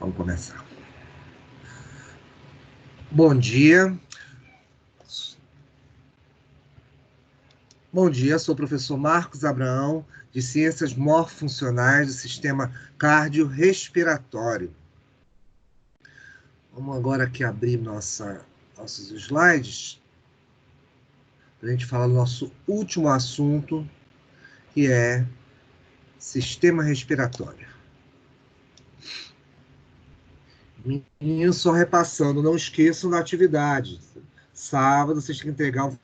Vamos começar. Bom dia. Bom dia, sou o professor Marcos Abraão, de Ciências Morfofuncionais do Sistema Cardiorrespiratório. Vamos agora aqui abrir nossos slides, para a gente falar do nosso último assunto, que é sistema respiratório. Meninos, só repassando, não esqueçam da atividade. Sábado, vocês têm que entregar um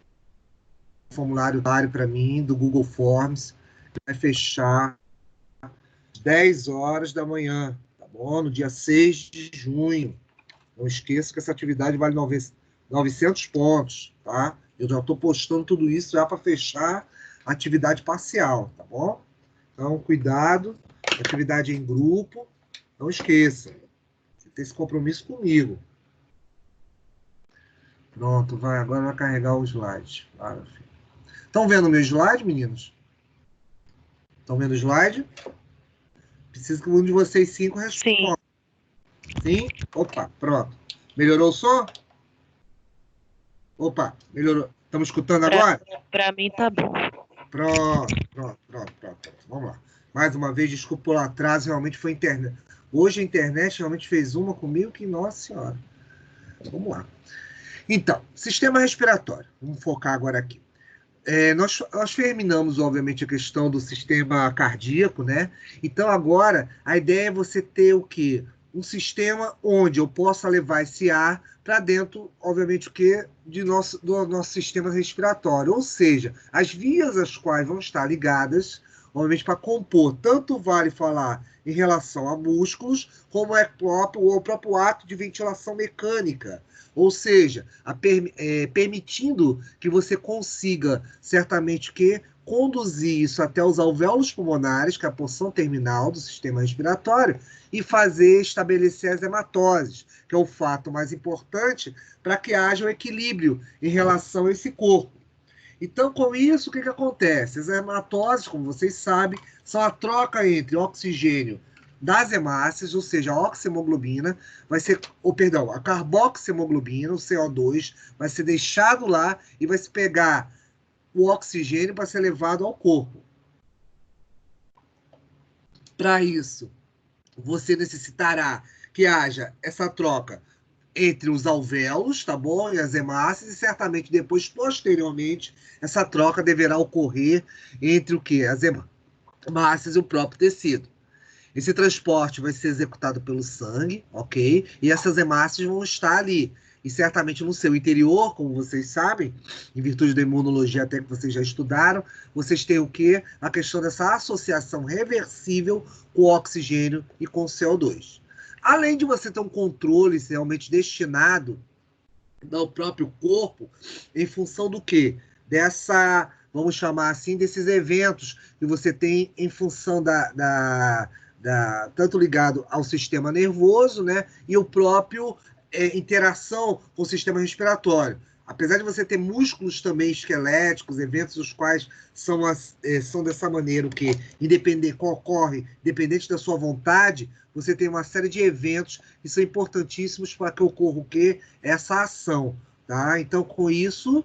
formulário para mim, do Google Forms, que vai fechar às 10 horas da manhã, tá bom? No dia 6 de junho. Não esqueça que essa atividade vale 900 pontos, tá? Eu já estou postando tudo isso já para fechar a atividade parcial, tá bom? Então, cuidado, atividade em grupo, não esqueça. Você tem esse compromisso comigo. Pronto, agora vai carregar o slide. Estão vendo o meu slide, meninos? Estão vendo o slide? Preciso que um de vocês 5 responda. Sim? Opa, pronto. Melhorou o som? Opa, melhorou. Estamos escutando agora? Para mim tá bom. Pronto. Vamos lá. Mais uma vez, desculpa pelo atraso, realmente foi a internet. Hoje a internet realmente fez uma comigo que, nossa senhora. Vamos lá. Então, sistema respiratório. Vamos focar agora aqui. Nós terminamos, obviamente, a questão do sistema cardíaco, né? Então, agora, a ideia é você ter o quê? Um sistema onde eu possa levar esse ar para dentro, obviamente, o quê? Do nosso sistema respiratório. Ou seja, as vias às quais vão estar ligadas, obviamente, para compor, tanto vale falar em relação a músculos, como o próprio ato de ventilação mecânica. Ou seja, permitindo que você consiga, certamente, conduzir isso até os alvéolos pulmonares, que é a porção terminal do sistema respiratório, e estabelecer as hematoses, que é o fato mais importante para que haja um equilíbrio em relação a esse corpo. Então, com isso, o que acontece? As hematoses, como vocês sabem, são a troca entre oxigênio das hemácias, ou seja, a oxihemoglobina, a carboxihemoglobina, o CO2, vai ser deixado lá e vai se pegar o oxigênio para ser levado ao corpo. Para isso, você necessitará que haja essa troca entre os alvéolos, tá bom? E as hemácias, e certamente depois, posteriormente, essa troca deverá ocorrer entre o quê? As hemácias e o próprio tecido. Esse transporte vai ser executado pelo sangue, ok? E essas hemácias vão estar ali. E certamente no seu interior, como vocês sabem, em virtude da imunologia até que vocês já estudaram, vocês têm o quê? A questão dessa associação reversível com o oxigênio e com o CO2. Além de você ter um controle realmente destinado ao próprio corpo, em função do quê? Vamos chamar assim, desses eventos que você tem em função tanto ligado ao sistema nervoso, né? E o próprio interação com o sistema respiratório. Apesar de você ter músculos também esqueléticos, eventos os quais são dessa maneira, que ocorre, independente da sua vontade, você tem uma série de eventos que são importantíssimos para que ocorra o quê? Essa ação. Tá? Então, com isso,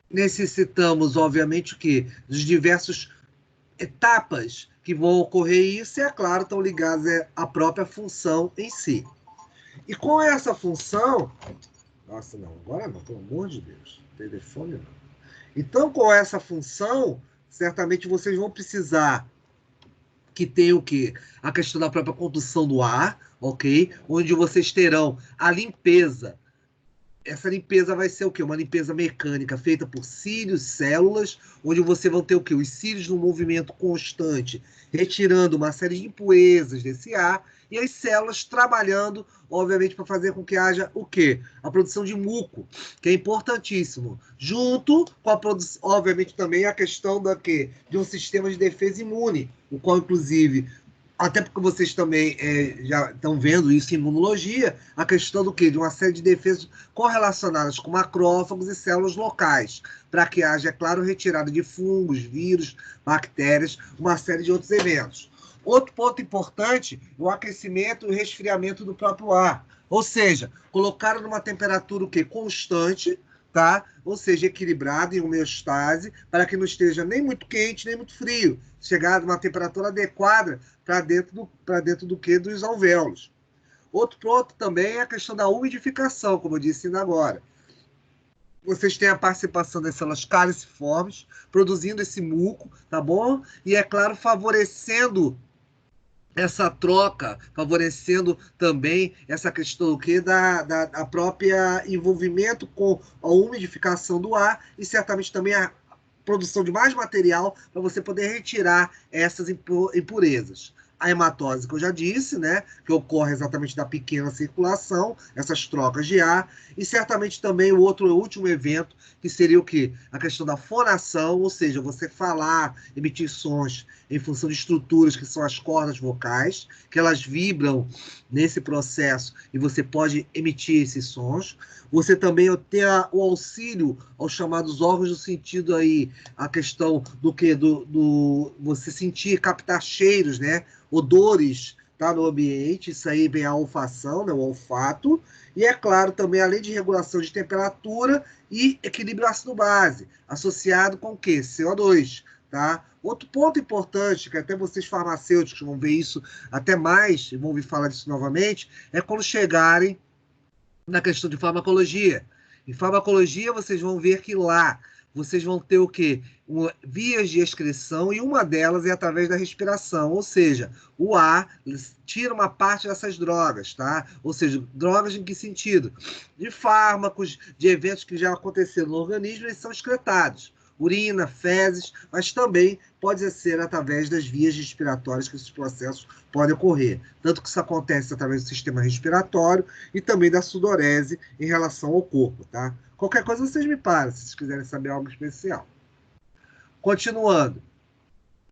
necessitamos, obviamente, o quê? Dos diversos etapas que vão ocorrer, e isso, é claro, estão ligadas à própria função em si. E com essa função... Nossa, não, agora não, pelo amor de Deus. Telefone não. Então, com essa função, certamente vocês vão precisar que tenha o quê? A questão da própria condução do ar, ok? Onde vocês terão a limpeza. Essa limpeza vai ser o quê? Uma limpeza mecânica feita por cílios, células, onde você vai ter o quê? Os cílios no movimento constante, retirando uma série de impurezas desse ar, e as células trabalhando, obviamente, para fazer com que haja o quê? A produção de muco, que é importantíssimo. Junto com a produção, obviamente, também a questão de um sistema de defesa imune, o qual, inclusive, até porque vocês também já estão vendo isso em imunologia, a questão do quê? De uma série de defesas correlacionadas com macrófagos e células locais, para que haja, é claro, retirada de fungos, vírus, bactérias, uma série de outros eventos. Outro ponto importante é o aquecimento e o resfriamento do próprio ar. Ou seja, colocar numa temperatura o quê? Constante, tá? Ou seja, equilibrada em homeostase, para que não esteja nem muito quente, nem muito frio. Chegar a uma temperatura adequada para dentro do quê? Dos alvéolos. Outro ponto também é a questão da umidificação, como eu disse ainda agora. Vocês têm a participação das células caliciformes, produzindo esse muco, tá bom? E, é claro, favorecendo essa troca, favorecendo também essa questão que da própria envolvimento com a umidificação do ar e certamente também a produção de mais material para você poder retirar essas impurezas. A hematose, que eu já disse, né, que ocorre exatamente da pequena circulação, essas trocas de ar, e certamente também o último evento, que seria o quê? A questão da fonação, ou seja, você falar, emitir sons em função de estruturas que são as cordas vocais, que elas vibram nesse processo e você pode emitir esses sons. Você também tem o auxílio aos chamados órgãos do sentido aí, a questão do que do você sentir, captar cheiros, né? Odores, tá, no ambiente, isso aí vem a olfação, né, o olfato, e é claro também, além de regulação de temperatura e equilíbrio ácido-base, associado com o quê? CO2, tá? Outro ponto importante, que até vocês farmacêuticos vão ver isso até mais, e vão ouvir falar disso novamente, é quando chegarem na questão de farmacologia. Em farmacologia, vocês vão ver que lá vocês vão ter o quê? Vias de excreção, e uma delas é através da respiração, ou seja, o ar tira uma parte dessas drogas, tá? Ou seja, drogas em que sentido? De fármacos, de eventos que já aconteceram no organismo, eles são excretados. Urina, fezes, mas também pode ser através das vias respiratórias que esses processos podem ocorrer. Tanto que isso acontece através do sistema respiratório e também da sudorese em relação ao corpo, tá? Qualquer coisa vocês me param, se vocês quiserem saber algo especial. Continuando.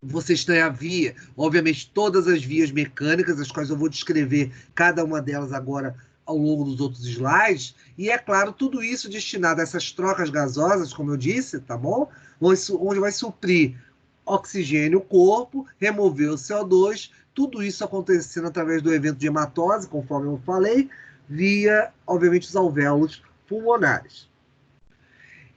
Vocês têm a via, obviamente, todas as vias mecânicas, as quais eu vou descrever cada uma delas agora ao longo dos outros slides, e é claro, tudo isso destinado a essas trocas gasosas, como eu disse, tá bom? Onde vai suprir oxigênio o corpo, remover o CO2, tudo isso acontecendo através do evento de hematose, conforme eu falei, via, obviamente, os alvéolos pulmonares.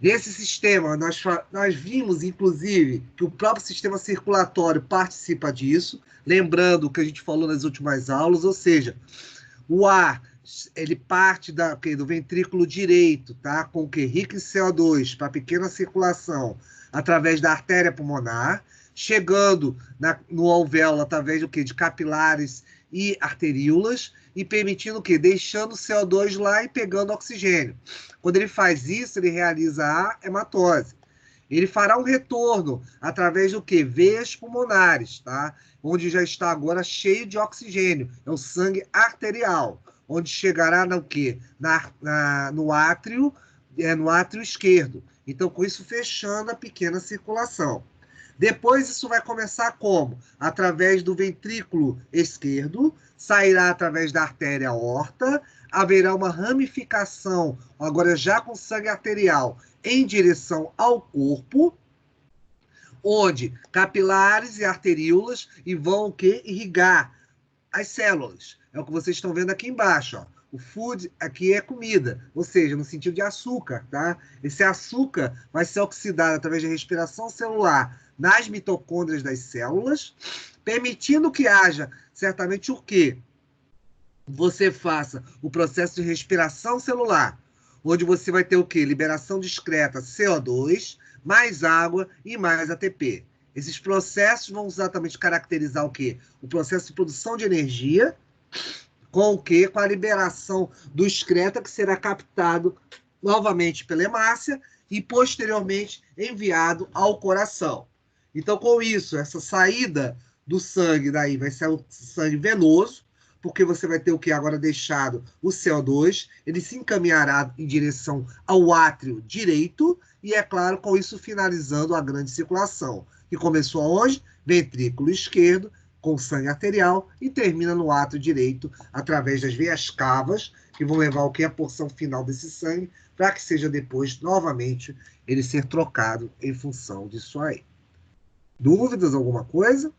Nesse sistema, nós vimos, inclusive, que o próprio sistema circulatório participa disso, lembrando o que a gente falou nas últimas aulas, ou seja, o ar ele parte do ventrículo direito, tá? Com o que? Rico em CO2 para pequena circulação, através da artéria pulmonar, chegando no alvéolo através do que? De capilares e arteríolas, e permitindo o quê? Deixando o CO2 lá e pegando oxigênio. Quando ele faz isso, ele realiza a hematose. Ele fará um retorno através do quê? Veias pulmonares, tá? Onde já está agora cheio de oxigênio. É o sangue arterial, onde chegará no quê? No átrio, no átrio esquerdo. Então, com isso, fechando a pequena circulação. Depois, isso vai começar como? Através do ventrículo esquerdo, sairá através da artéria aorta, haverá uma ramificação, agora já com sangue arterial, em direção ao corpo, onde capilares e arteríolas e vão o quê? Irrigar as células. É o que vocês estão vendo aqui embaixo, ó. O food aqui é comida, ou seja, no sentido de açúcar, tá? Esse açúcar vai ser oxidado através da respiração celular nas mitocôndrias das células, permitindo que haja certamente o quê? Você faça o processo de respiração celular, onde você vai ter o quê? Liberação discreta CO2, mais água e mais ATP. Esses processos vão exatamente caracterizar o quê? O processo de produção de energia, com o quê? Com a liberação do excreta, que será captado novamente pela hemácia e posteriormente enviado ao coração. Então, com isso, essa saída do sangue daí vai ser o sangue venoso, porque você vai ter o que agora deixado o CO2, ele se encaminhará em direção ao átrio direito, e é claro, com isso finalizando a grande circulação, que começou aonde? Ventrículo esquerdo, com sangue arterial, e termina no átrio direito, através das veias cavas, que vão levar o que? A porção final desse sangue, para que seja depois, novamente, ele ser trocado em função disso aí. Dúvidas, alguma coisa?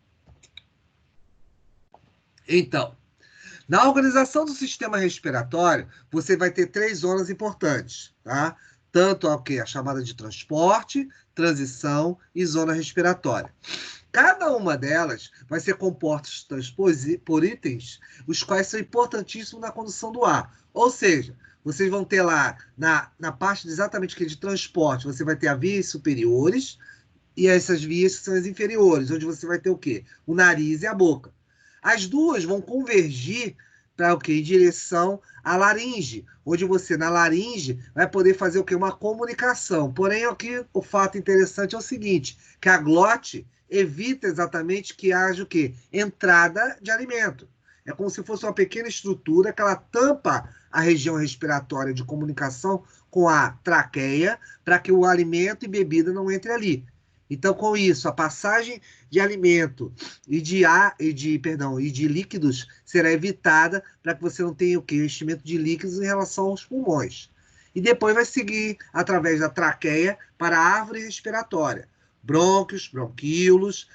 Então, na organização do sistema respiratório, você vai ter 3 zonas importantes, tá? Tanto a chamada de transporte, transição e zona respiratória. Cada uma delas vai ser composta por itens, os quais são importantíssimos na condução do ar. Ou seja, vocês vão ter lá, na parte exatamente que de transporte, você vai ter as vias superiores e essas vias que são as inferiores, onde você vai ter o quê? O nariz e a boca. As duas vão convergir para o quê? Em direção à laringe, onde você, na laringe, vai poder fazer o quê? Uma comunicação. Porém, aqui o fato interessante é o seguinte, que a glote evita exatamente que haja o quê? Entrada de alimento. É como se fosse uma pequena estrutura que ela tampa a região respiratória de comunicação com a traqueia para que o alimento e bebida não entre ali. Então, com isso, a passagem de alimento e de líquidos será evitada para que você não tenha o quê? Enchimento de líquidos em relação aos pulmões. E depois vai seguir através da traqueia para a árvore respiratória. Brônquios, bronquíolos,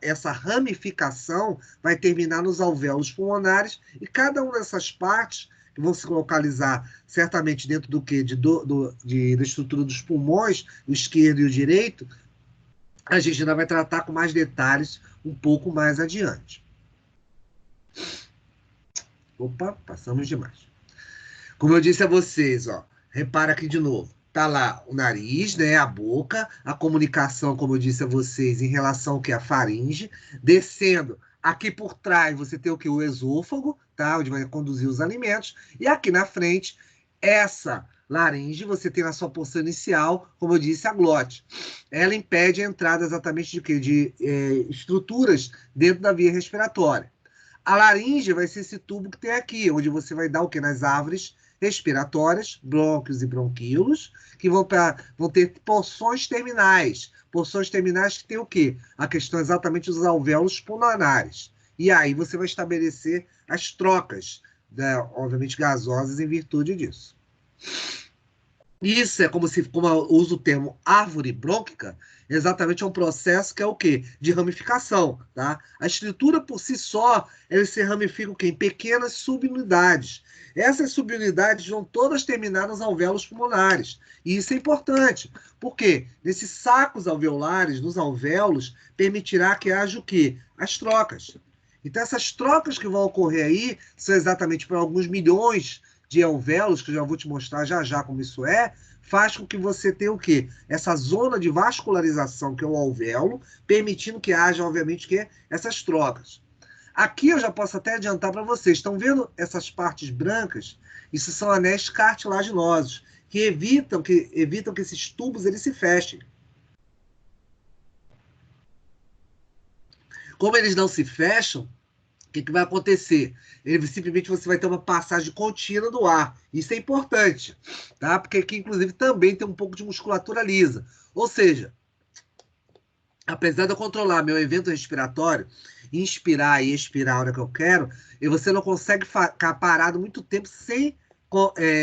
essa ramificação vai terminar nos alvéolos pulmonares e cada uma dessas partes que vão se localizar certamente dentro do quê? Da estrutura dos pulmões, o esquerdo e o direito, a gente ainda vai tratar com mais detalhes um pouco mais adiante. Opa, passamos demais. Como eu disse a vocês, ó, repara aqui de novo. Tá lá o nariz, né, a boca, a comunicação, como eu disse a vocês, em relação ao que é a faringe, descendo aqui por trás você tem o que? O esôfago, tá, onde vai conduzir os alimentos, e aqui na frente, essa laringe, você tem na sua porção inicial, como eu disse, a glote. Ela impede a entrada exatamente de quê? De estruturas dentro da via respiratória. A laringe vai ser esse tubo que tem aqui, onde você vai dar o quê? Nas árvores respiratórias, brônquios e bronquíolos, que vão ter porções terminais. Porções terminais que tem o quê? A questão exatamente dos alvéolos pulmonares. E aí você vai estabelecer as trocas, né, obviamente gasosas, em virtude disso. Isso é como eu uso o termo árvore brônquica, exatamente é um processo que é o quê? De ramificação, tá? A estrutura por si só, eles se ramificam em pequenas subunidades. Essas subunidades vão todas terminar nos alvéolos pulmonares. E isso é importante. Por quê? Nesses sacos alveolares, nos alvéolos, permitirá que haja o quê? As trocas. Então, essas trocas que vão ocorrer aí são exatamente por alguns milhões de alvéolos, que eu já vou te mostrar já já como isso faz com que você tenha o quê? Essa zona de vascularização, que é o alvéolo, permitindo que haja, obviamente, que essas trocas. Aqui eu já posso até adiantar para vocês. Estão vendo essas partes brancas? Isso são anéis cartilaginosos, que evitam que esses tubos eles se fechem. Como eles não se fecham, o que vai acontecer? Simplesmente você vai ter uma passagem contínua do ar. Isso é importante, tá? Porque aqui, inclusive, também tem um pouco de musculatura lisa. Ou seja, apesar de eu controlar meu evento respiratório, inspirar e expirar a hora que eu quero, e você não consegue ficar parado muito tempo sem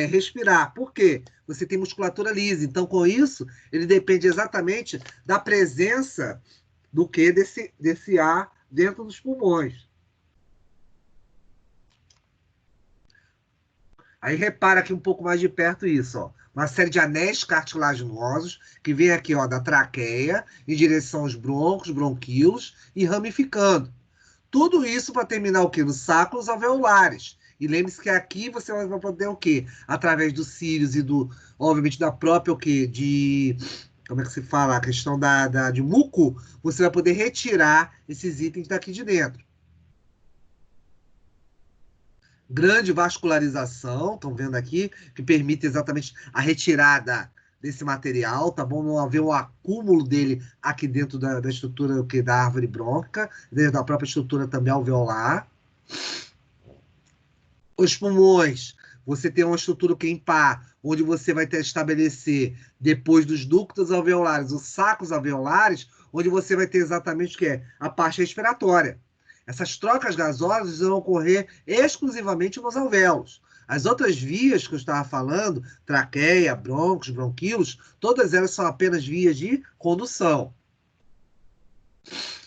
respirar. Por quê? Você tem musculatura lisa. Então, com isso, ele depende exatamente da presença do que desse ar dentro dos pulmões. Aí repara aqui um pouco mais de perto isso, ó. Uma série de anéis cartilaginosos que vem aqui, ó, da traqueia em direção aos broncos, bronquíolos e ramificando. Tudo isso para terminar o quê? Nos sacos alveolares. E lembre-se que aqui você vai poder o quê? Através dos cílios e obviamente, da própria o quê? Como é que se fala? A questão de muco, você vai poder retirar esses itens daqui de dentro. Grande vascularização, estão vendo aqui, que permite exatamente a retirada desse material, tá bom? Não haver um acúmulo dele aqui dentro da estrutura da árvore brônquica, dentro da própria estrutura também alveolar. Os pulmões, você tem uma estrutura impar, onde você vai estabelecer, depois dos ductos alveolares, os sacos alveolares, onde você vai ter exatamente o que é a parte respiratória. Essas trocas gasosas vão ocorrer exclusivamente nos alvéolos. As outras vias que eu estava falando, traqueia, brônquios, bronquíolos, todas elas são apenas vias de condução.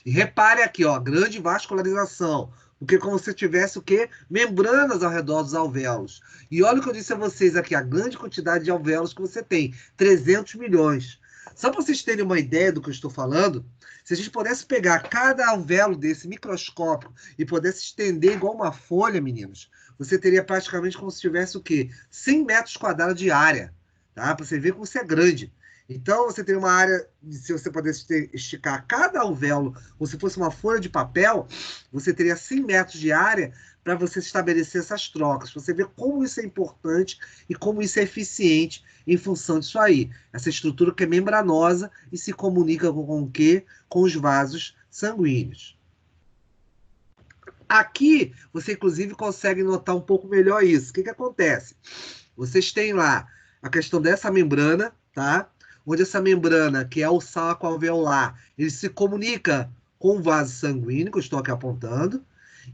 E repare aqui, ó, grande vascularização. Porque como se tivesse o quê? Membranas ao redor dos alvéolos. E olha o que eu disse a vocês aqui, a grande quantidade de alvéolos que você tem, 300 milhões. Só para vocês terem uma ideia do que eu estou falando, se a gente pudesse pegar cada alvéolo desse microscópio e pudesse estender igual uma folha, meninos, você teria praticamente como se tivesse o quê? 100 metros quadrados de área, tá? Para você ver como isso é grande. Então, você tem uma área, se você pudesse esticar cada alvéolo, como se fosse uma folha de papel, você teria 100 metros de área para você estabelecer essas trocas. Você vê como isso é importante e como isso é eficiente em função disso aí. Essa estrutura que é membranosa e se comunica com o quê? Com os vasos sanguíneos. Aqui, você inclusive consegue notar um pouco melhor isso. O que acontece? Vocês têm lá a questão dessa membrana, tá? Onde essa membrana, que é o saco alveolar, ele se comunica com o vaso sanguíneo, que eu estou aqui apontando,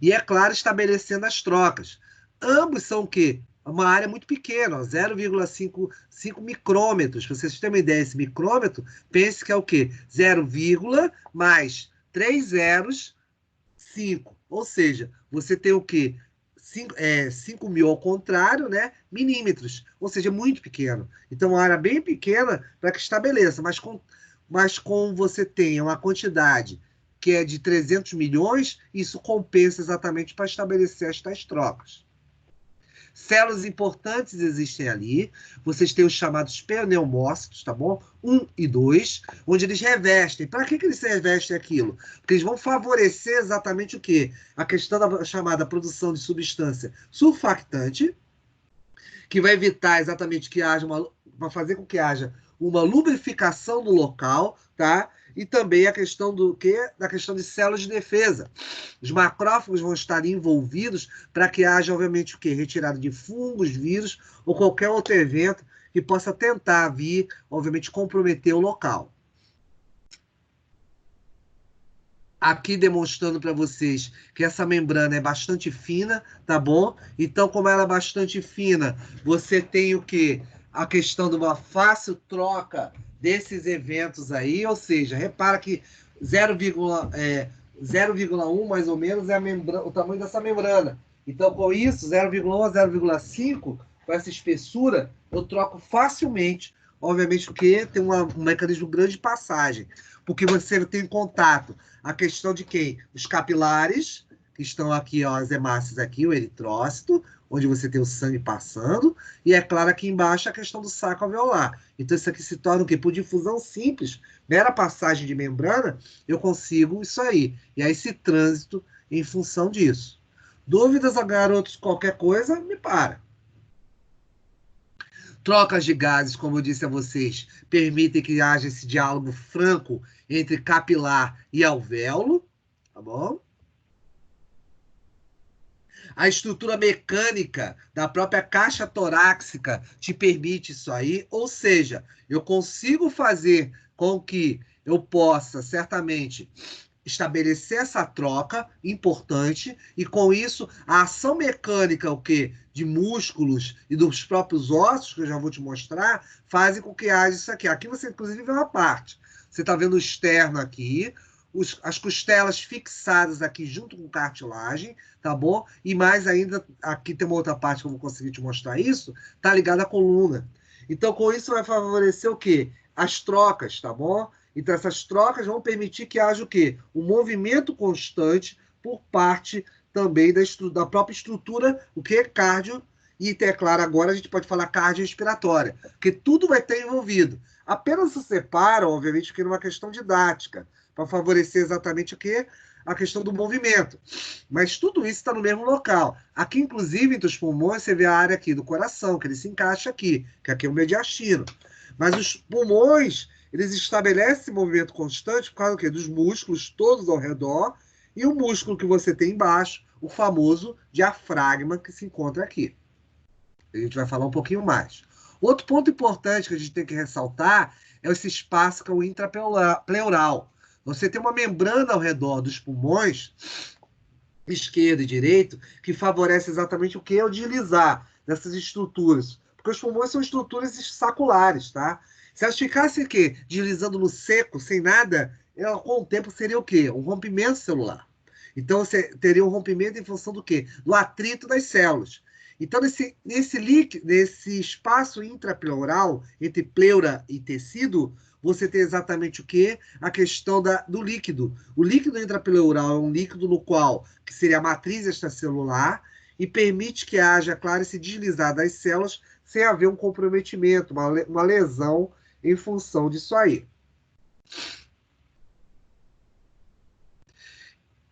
e, é claro, estabelecendo as trocas. Ambos são o quê? Uma área muito pequena, 0,5 micrômetros. Para vocês terem uma ideia, esse micrômetro, pense que é o quê? 0, mais 3 zeros, 5. Ou seja, você tem o quê? 5 mil ao contrário, né? Milímetros. Ou seja, muito pequeno. Então, uma área bem pequena para que estabeleça. Mas com você tenha uma quantidade que é de 300 milhões, isso compensa exatamente para estabelecer estas trocas. Células importantes existem ali. Vocês têm os chamados pneumócitos, tá bom? 1 e 2, onde eles revestem. Para que eles revestem aquilo? Porque eles vão favorecer exatamente o quê? A questão da chamada produção de substância surfactante, que vai evitar exatamente que haja vai fazer com que haja uma lubrificação do local, tá? E também a questão do quê? Da questão de células de defesa. Os macrófagos vão estar envolvidos para que haja, obviamente, o quê? Retirada de fungos, vírus ou qualquer outro evento que possa tentar vir, obviamente, comprometer o local. Aqui demonstrando para vocês que essa membrana é bastante fina, tá bom? Então, como ela é bastante fina, você tem o quê? A questão de uma fácil troca desses eventos aí, ou seja, repara que 0,1 mais ou menos é o tamanho dessa membrana. Então, com isso, 0,1 a 0,5, com essa espessura, eu troco facilmente, obviamente, porque tem um mecanismo grande de passagem, porque você tem contato a questão de quem? Os capilares, que estão aqui, ó, as hemácias aqui, o eritrócito, onde você tem o sangue passando, e é claro aqui embaixo a questão do saco alveolar. Então isso aqui se torna o quê? Por difusão simples, mera passagem de membrana, eu consigo isso aí. E aí esse trânsito em função disso. Dúvidas, garotos, qualquer coisa, me para. Trocas de gases, como eu disse a vocês, permitem que haja esse diálogo franco entre capilar e alvéolo, tá bom? A estrutura mecânica da própria caixa torácica te permite isso aí, ou seja, eu consigo fazer com que eu possa, certamente, estabelecer essa troca importante e com isso a ação mecânica o quê? De músculos e dos próprios ossos, que eu já vou te mostrar, fazem com que haja isso aqui. Aqui você inclusive vê uma parte. Você está vendo o externo aqui, as costelas fixadas aqui junto com cartilagem, tá bom? E mais ainda, aqui tem uma outra parte que eu vou conseguir te mostrar isso, tá ligada à coluna. Então, com isso vai favorecer o quê? As trocas, tá bom? Então, essas trocas vão permitir que haja o quê? Um movimento constante por parte também da própria estrutura, o que é cardio, e é claro, agora a gente pode falar cardiorrespiratória, porque tudo vai ter envolvido. Apenas se separa, obviamente, porque é uma questão didática, para favorecer exatamente o que? A questão do movimento. Mas tudo isso está no mesmo local. Aqui, inclusive, entre os pulmões, você vê a área aqui do coração, que ele se encaixa aqui, que aqui é o mediastino. Mas os pulmões, eles estabelecem esse movimento constante por causa do quê? Dos músculos todos ao redor e o músculo que você tem embaixo, o famoso diafragma que se encontra aqui. A gente vai falar um pouquinho mais. Outro ponto importante que a gente tem que ressaltar é esse espaço que é o intrapleural. Você tem uma membrana ao redor dos pulmões, esquerdo e direito, que favorece exatamente o que é o deslizar dessas estruturas. Porque os pulmões são estruturas saculares, tá? Se elas ficassem o quê? Deslizando no seco, sem nada, ela, com o tempo seria o quê? Um rompimento celular. Então, você teria um rompimento em função do quê? Do atrito das células. Então, nesse espaço intrapleural, entre pleura e tecido, você tem exatamente o quê? A questão do líquido. O líquido intrapleural é um líquido no qual, que seria a matriz extracelular, e permite que haja, claro, esse deslizar das células sem haver um comprometimento, uma lesão em função disso aí.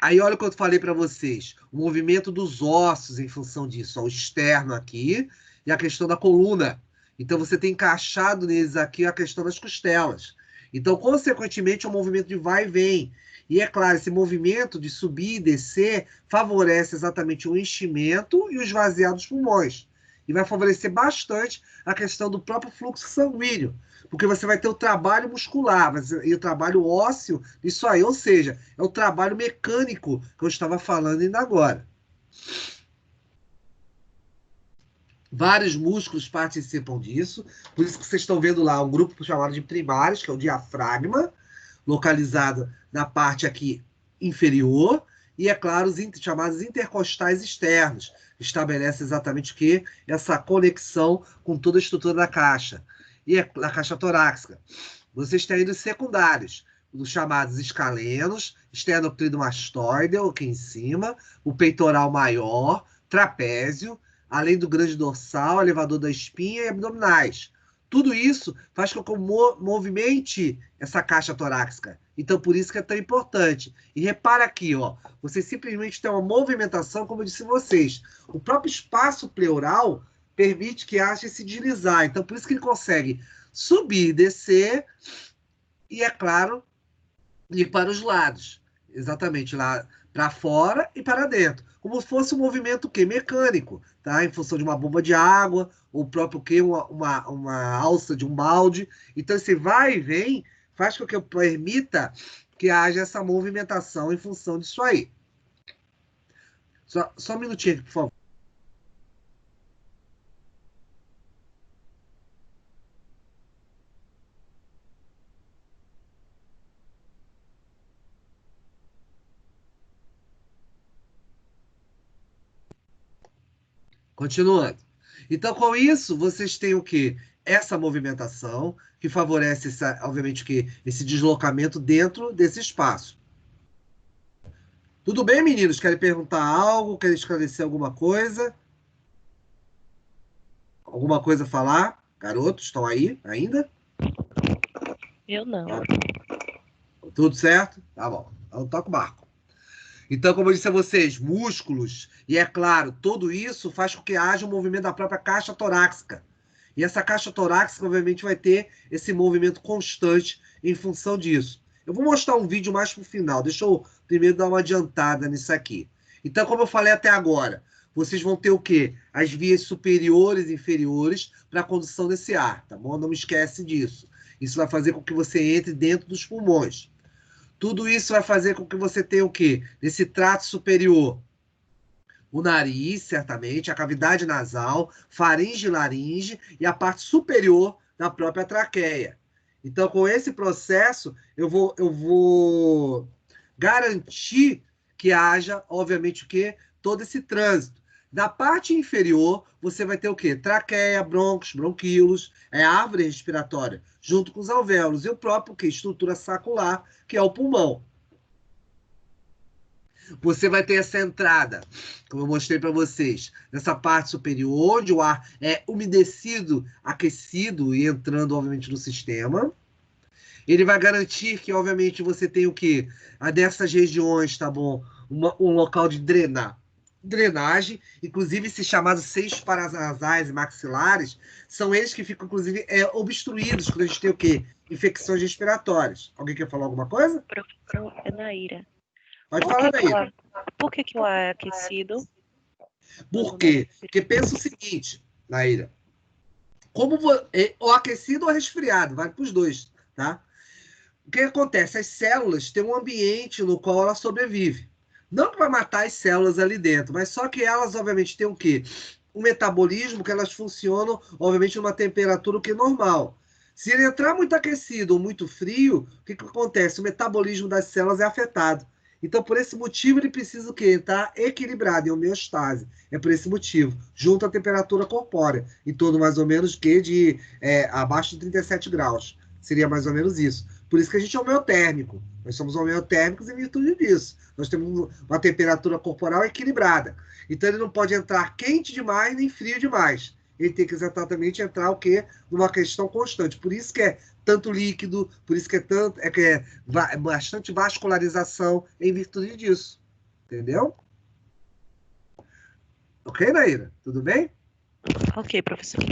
Aí olha o que eu falei para vocês, o movimento dos ossos em função disso, ó, o externo aqui e a questão da coluna. Então você tem encaixado neles aqui a questão das costelas. Então, consequentemente, é um movimento de vai e vem. E é claro, esse movimento de subir e descer favorece exatamente o enchimento e o esvaziar dos pulmões. E vai favorecer bastante a questão do próprio fluxo sanguíneo, porque você vai ter o trabalho muscular e o trabalho ósseo, isso aí, ou seja, é o trabalho mecânico que eu estava falando ainda agora. Vários músculos participam disso, por isso que vocês estão vendo lá um grupo chamado de primários, que é o diafragma, localizado na parte aqui inferior, e, é claro, os chamados intercostais externos, que estabelece exatamente o que? Essa conexão com toda a estrutura da caixa, e a caixa torácica. Vocês têm os secundários, os chamados escalenos, esternocleidomastoide, aqui em cima, o peitoral maior, trapézio, além do grande dorsal, elevador da espinha e abdominais. Tudo isso faz com que eu movimente essa caixa torácica. Então, por isso que é tão importante. E repara aqui, ó, você simplesmente tem uma movimentação, como eu disse a vocês. O próprio espaço pleural permite que haja esse deslizar. Então, por isso que ele consegue subir, descer e, é claro, ir para os lados. Exatamente, lá para fora e para dentro. Como se fosse um movimento quê? Mecânico, tá? Em função de uma bomba de água, ou próprio quê? Uma alça de um balde. Então, esse vai e vem faz com que eu permita que haja essa movimentação em função disso aí. Só um minutinho aqui, por favor. Continuando. Então, com isso, vocês têm o quê? Essa movimentação, que favorece, obviamente, o quê? Esse deslocamento dentro desse espaço. Tudo bem, meninos? Querem perguntar algo? Querem esclarecer alguma coisa? Alguma coisa a falar? Garotos, estão aí ainda? Eu não. Tudo certo? Tá bom. Então toca o barco. Então, como eu disse a vocês, músculos, e é claro, tudo isso faz com que haja um movimento da própria caixa torácica. E essa caixa torácica, obviamente, vai ter esse movimento constante em função disso. Eu vou mostrar um vídeo mais para o final. Deixa eu primeiro dar uma adiantada nisso aqui. Então, como eu falei até agora, vocês vão ter o quê? As vias superiores e inferiores para a condução desse ar, tá bom? Não me esquece disso. Isso vai fazer com que você entre dentro dos pulmões. Tudo isso vai fazer com que você tenha o quê? Nesse trato superior, o nariz, certamente, a cavidade nasal, faringe e laringe e a parte superior da própria traqueia. Então, com esse processo, eu vou garantir que haja, obviamente, o quê? Todo esse trânsito. Da parte inferior, você vai ter o quê? Traqueia, brônquios, bronquíolos, a árvore respiratória, junto com os alvéolos, e o próprio quê? Estrutura sacular, que é o pulmão. Você vai ter essa entrada, como eu mostrei para vocês, nessa parte superior, onde o ar é umedecido, aquecido e entrando, obviamente, no sistema. Ele vai garantir que, obviamente, você tem o quê? A dessas regiões, tá bom? Um local de drenagem, inclusive esses chamados seios paranasais e maxilares, são eles que ficam, inclusive, obstruídos quando a gente tem o quê? Infecções respiratórias. Alguém quer falar alguma coisa? Professor Naira. Pode falar, Naira. Por que o ar é aquecido? Por quê? Porque pensa o seguinte, Naira. Como o aquecido ou resfriado, vale para os dois, tá? O que acontece? As células têm um ambiente no qual ela sobrevive. Não que vai matar as células ali dentro, mas só que elas, obviamente, têm o quê? Um metabolismo que elas funcionam, obviamente, numa temperatura que é normal. Se ele entrar muito aquecido ou muito frio, o que acontece? O metabolismo das células é afetado. Então, por esse motivo, ele precisa o quê? Estar equilibrado, em homeostase. É por esse motivo, junto à temperatura corpórea, em torno mais ou menos de abaixo de 37 graus. Seria mais ou menos isso. Por isso que a gente é homeotérmico. Nós somos homeotérmicos em virtude disso. Nós temos uma temperatura corporal equilibrada. Então, ele não pode entrar quente demais nem frio demais. Ele tem que exatamente entrar o quê? Numa questão constante. Por isso que é tanto líquido, por isso que é bastante vascularização em virtude disso. Entendeu? Ok, Naira? Tudo bem? Ok, professor.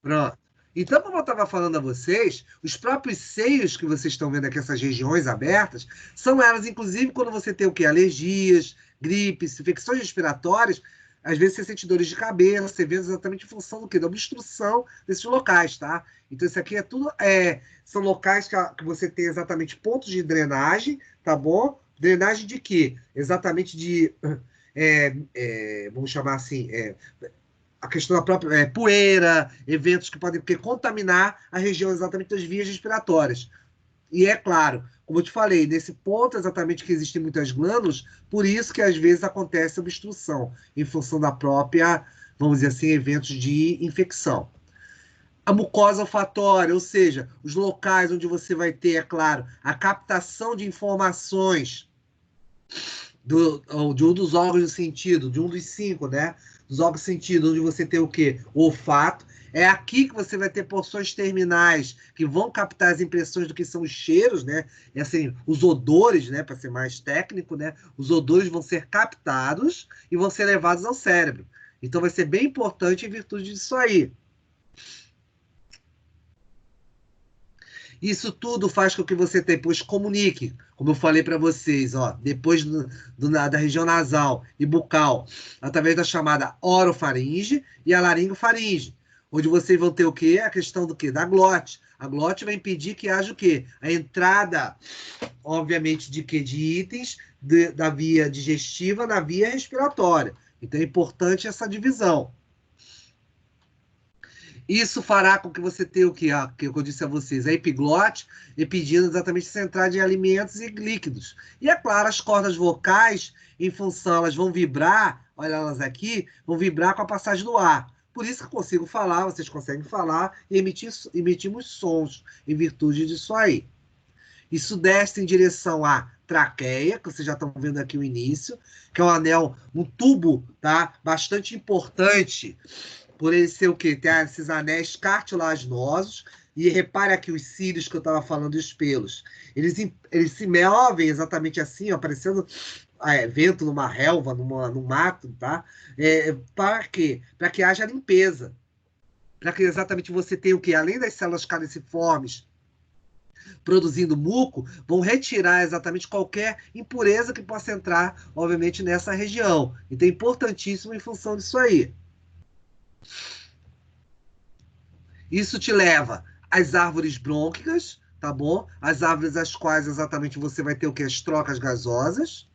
Pronto. Então, como eu estava falando a vocês, os próprios seios que vocês estão vendo aqui, essas regiões abertas, são elas, inclusive, quando você tem o quê? Alergias, gripes, infecções respiratórias, às vezes você sente dores de cabeça, você vê exatamente em função do quê? Da obstrução desses locais, tá? Então, isso aqui é tudo, são locais que você tem exatamente pontos de drenagem, tá bom? Drenagem de quê? Exatamente de, vamos chamar assim, a questão da própria poeira, eventos que podem contaminar a região exatamente das vias respiratórias. E é claro, como eu te falei, nesse ponto exatamente que existem muitas glândulas, por isso que às vezes acontece obstrução, em função da própria, vamos dizer assim, eventos de infecção. A mucosa olfatória, ou seja, os locais onde você vai ter, é claro, a captação de informações de um dos órgãos do sentido, de um dos 5, né? Dos órgãos do sentido, onde você tem o quê? O olfato. É aqui que você vai ter porções terminais que vão captar as impressões do que são os cheiros, né? E assim, os odores, né? Para ser mais técnico, né? Os odores vão ser captados e vão ser levados ao cérebro. Então vai ser bem importante em virtude disso aí. Isso tudo faz com que você depois comunique, como eu falei para vocês, ó, depois da região nasal e bucal, através da chamada orofaringe e a laringofaringe, onde vocês vão ter o quê? A questão do quê? Da glote. A glote vai impedir que haja o quê? A entrada, obviamente, de quê? De itens da via digestiva na via respiratória. Então é importante essa divisão. Isso fará com que você tenha o que? Que eu disse a vocês, a epiglote, impedindo exatamente essa entrada de alimentos e líquidos. E é claro, as cordas vocais, em função, elas vão vibrar, olha elas aqui, vão vibrar com a passagem do ar. Por isso que eu consigo falar, vocês conseguem falar e emitimos sons em virtude disso aí. Isso desce em direção à traqueia, que vocês já estão vendo aqui o início, que é um anel, um tubo, tá? Bastante importante por ele ser o quê? Tem esses anéis cartilaginosos, e repare aqui os cílios que eu estava falando, os pelos. Eles se movem exatamente assim, ó, parecendo vento numa relva, num mato, tá? Para quê? Para que haja limpeza. Para que exatamente você tenha o quê? Além das células caliciformes produzindo muco, vão retirar exatamente qualquer impureza que possa entrar, obviamente, nessa região. Então é importantíssimo em função disso aí. Isso te leva às árvores brônquicas, tá bom? As árvores às quais exatamente você vai ter o que? As trocas gasosas.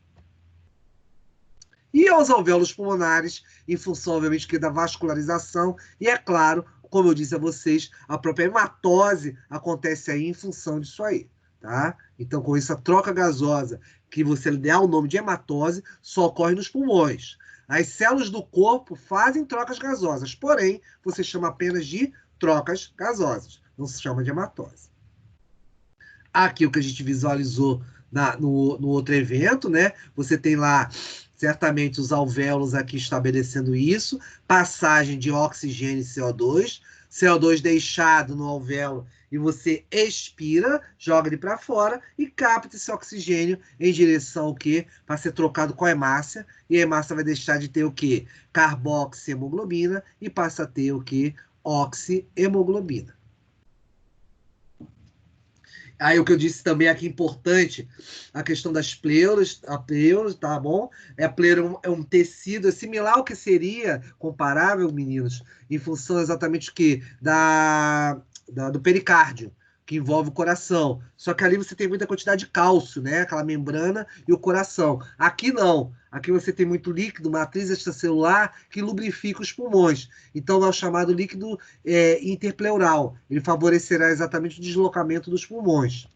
E aos alvéolos pulmonares, em função, obviamente, da vascularização. E, é claro, como eu disse a vocês, a própria hematose acontece aí em função disso aí, tá? Então, com isso, a troca gasosa, que você dá o nome de hematose, só ocorre nos pulmões. As células do corpo fazem trocas gasosas, porém, você chama apenas de trocas gasosas, não se chama de hematose. Aqui o que a gente visualizou no outro evento, né? Você tem lá certamente os alvéolos aqui estabelecendo isso, passagem de oxigênio e CO2, CO2 deixado no alvéolo e você expira, joga ele para fora e capta esse oxigênio em direção ao quê? Para ser trocado com a hemácia, e a hemácia vai deixar de ter o quê? Carboxihemoglobina e passa a ter o quê? Oxihemoglobina. Aí o que eu disse também aqui importante, a questão das pleuras, a pleura, tá bom? A pleura é um tecido similar ao que seria, comparável, meninos, em função exatamente do que? Do pericárdio, que envolve o coração. Só que ali você tem muita quantidade de cálcio, né? Aquela membrana e o coração. Aqui não. Aqui você tem muito líquido, matriz extracelular, que lubrifica os pulmões. Então é o chamado líquido interpleural. Ele favorecerá exatamente o deslocamento dos pulmões.